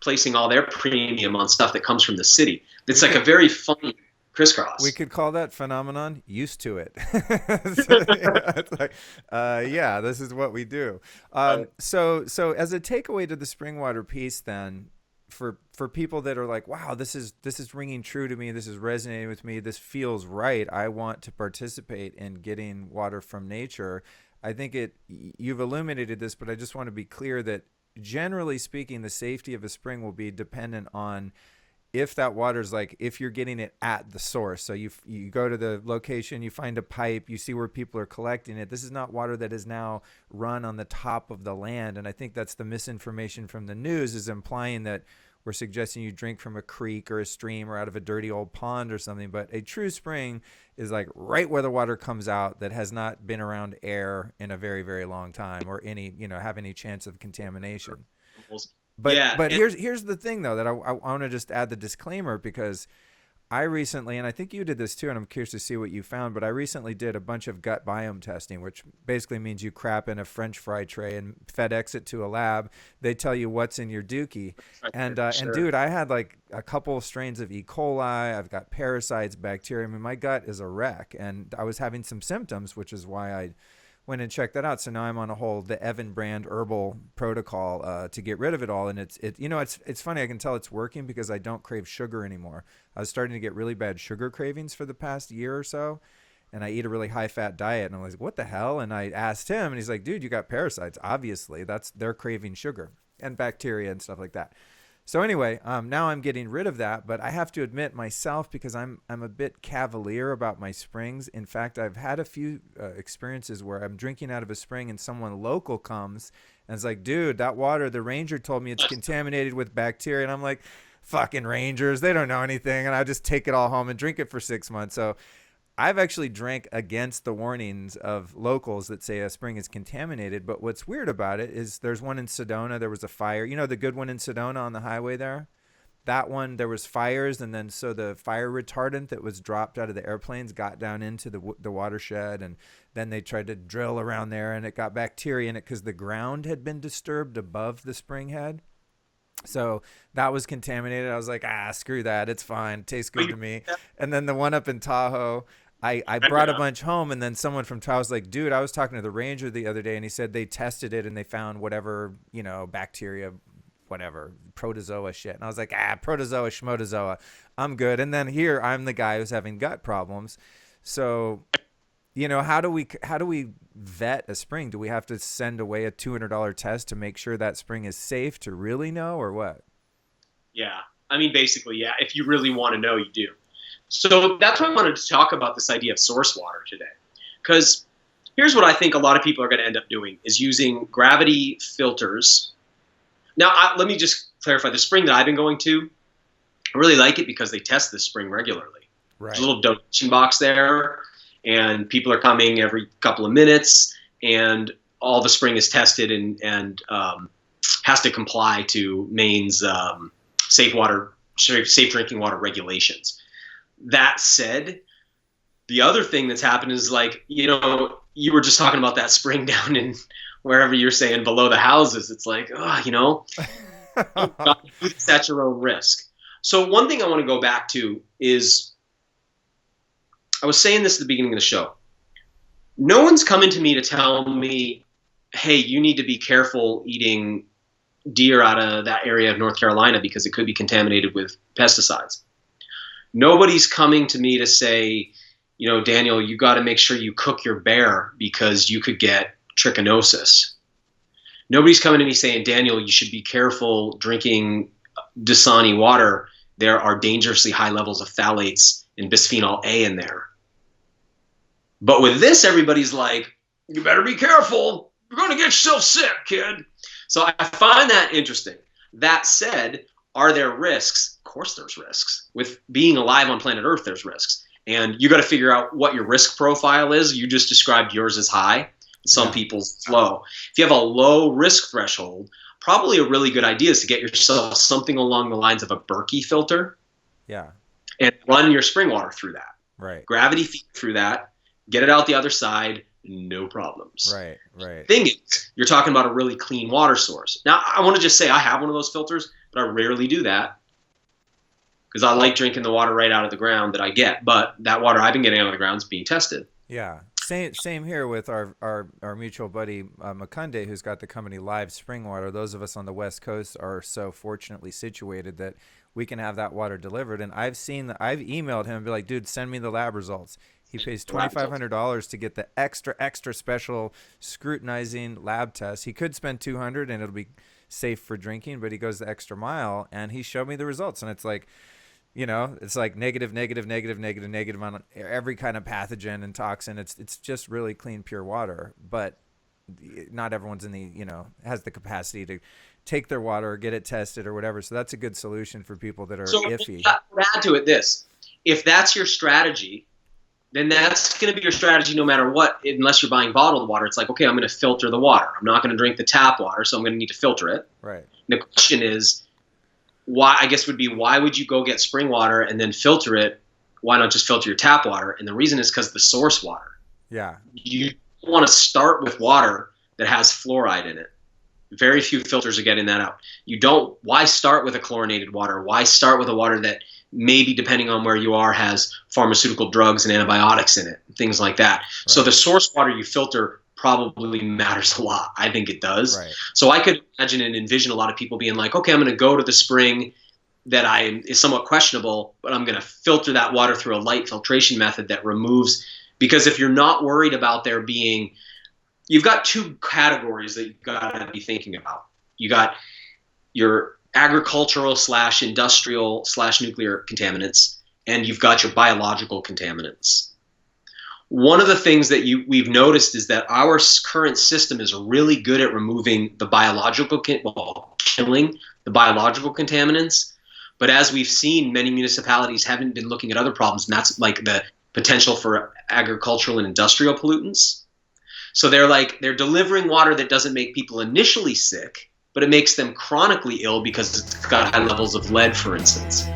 placing all their premium on stuff that comes from the city. It's like a very funny crisscross. We could call that phenomenon used to it. It's like, yeah, this is what we do. So as a takeaway to the spring water piece, then, for people that are like, wow, this is ringing true to me, this is resonating with me, this feels right, I want to participate in getting water from nature. I think you've illuminated this, but I just want to be clear that generally speaking, the safety of a spring will be dependent on if that water's like, if you're getting it at the source. So you go to the location, you find a pipe, you see where people are collecting it. This is not water that is now run on the top of the land. And I think that's the misinformation from the news, is implying that we're suggesting you drink from a creek or a stream or out of a dirty old pond or something. But a true spring is like right where the water comes out, that has not been around air in a very, very long time, or have any chance of contamination. But here's the thing, though, that I want to just add the disclaimer, because I recently, and I think you did this too, and I'm curious to see what you found, but I recently did a bunch of gut biome testing, which basically means you crap in a French fry tray and FedEx it to a lab. They tell you what's in your dookie. And dude, I had like a couple of strains of E. coli. I've got parasites, bacteria. I mean, my gut is a wreck, and I was having some symptoms, which is why I went and checked that out. So now I'm on the Evan brand herbal protocol to get rid of it all. And it's funny. I can tell it's working because I don't crave sugar anymore. I was starting to get really bad sugar cravings for the past year or so. And I eat a really high fat diet. And I'm like, what the hell? And I asked him and he's like, dude, you got parasites. Obviously they're craving sugar and bacteria and stuff like that. So anyway, now I'm getting rid of that, but I have to admit myself, because I'm a bit cavalier about my springs. In fact, I've had a few experiences where I'm drinking out of a spring and someone local comes and it's like, dude, that water, the ranger told me it's contaminated with bacteria. And I'm like, fucking rangers, they don't know anything. And I just take it all home and drink it for 6 months. So I've actually drank against the warnings of locals that say a spring is contaminated. But what's weird about it is there's one in Sedona. There was a fire. You know, the good one in Sedona on the highway there? That one, there was fires. And then so the fire retardant that was dropped out of the airplanes got down into the watershed. And then they tried to drill around there and it got bacteria in it because the ground had been disturbed above the spring head. So that was contaminated. I was like, screw that. It's fine. It tastes good to me. And then the one up in Tahoe, I brought a bunch home, and then someone from Tahoe was like, dude, I was talking to the ranger the other day, and he said they tested it and they found whatever, bacteria, whatever, protozoa shit. And I was like, protozoa, schmotozoa. I'm good. And then here I'm the guy who's having gut problems. So, how do we vet a spring? Do we have to send away a $200 test to make sure that spring is safe to really know, or what? Yeah. I mean, basically, yeah. If you really want to know, you do. So that's why I wanted to talk about this idea of source water today. Because here's what I think a lot of people are going to end up doing is using gravity filters. Now, let me just clarify. The spring that I've been going to, I really like it because they test this spring regularly. Right. There's a little donation box there, and people are coming every couple of minutes, and all the spring is tested and has to comply to Maine's safe drinking water regulations. That said, the other thing that's happened is you were just talking about that spring down in wherever you're saying below the houses. It's like, it's at your own risk. So one thing I want to go back to is, I was saying this at the beginning of the show. No one's coming to me to tell me, hey, you need to be careful eating deer out of that area of North Carolina because it could be contaminated with pesticides. Nobody's coming to me to say, Daniel, you got to make sure you cook your bear because you could get trichinosis. Nobody's coming to me saying, Daniel, you should be careful drinking Dasani water. There are dangerously high levels of phthalates and bisphenol A in there. But with this, everybody's like, you better be careful. You're going to get yourself sick, kid. So I find that interesting. That said, are there risks? Of course there's risks. With being alive on planet Earth, there's risks. And you got to figure out what your risk profile is. You just described yours as high. Some people's low. If you have a low risk threshold, probably a really good idea is to get yourself something along the lines of a Berkey filter. Yeah. And run your spring water through that. Right. Gravity feed through that. Get it out the other side. No problems. Right. Thing is, you're talking about a really clean water source. Now, I want to just say I have one of those filters, but I rarely do that because I like drinking the water right out of the ground that I get. But that water I've been getting out of the ground is being tested. Yeah. Same here with our mutual buddy Makunde, who's got the company Live Spring Water. Those of us on the West Coast are so fortunately situated that we can have that water delivered. And I've emailed him and be like, dude, send me the lab results. He pays $2,500 to get the extra special scrutinizing lab test. He could spend $200 and it'll be safe for drinking, but he goes the extra mile and he showed me the results. And it's like, it's like negative on every kind of pathogen and toxin. It's just really clean, pure water. But not everyone's has the capacity to take their water or get it tested or whatever. So that's a good solution for people that are iffy. So add to it this. If that's your strategy, then that's going to be your strategy no matter what, unless you're buying bottled water. It's like, okay, I'm going to filter the water. I'm not going to drink the tap water, so I'm going to need to filter it. Right. And the question is, why would you go get spring water and then filter it? Why not just filter your tap water? And the reason is because the source water. Yeah. You want to start with water that has fluoride in it. Very few filters are getting that out. Why start with a chlorinated water? Why start with a water that maybe, depending on where you are, has pharmaceutical drugs and antibiotics in it, things like that. Right. So the source water you filter probably matters a lot. I think it does. Right. So I could imagine and envision a lot of people being like, okay, I'm going to go to the spring that is somewhat questionable, but I'm going to filter that water through a light filtration method that removes, because if you're not worried about there being, you've got two categories that you've got to be thinking about. You got your agricultural / industrial / nuclear contaminants, and you've got your biological contaminants. One of the things that we've noticed is that our current system is really good at removing the killing the biological contaminants. But as we've seen, many municipalities haven't been looking at other problems, and that's like the potential for agricultural and industrial pollutants. So they're delivering water that doesn't make people initially sick, but it makes them chronically ill because it's got high levels of lead, for instance.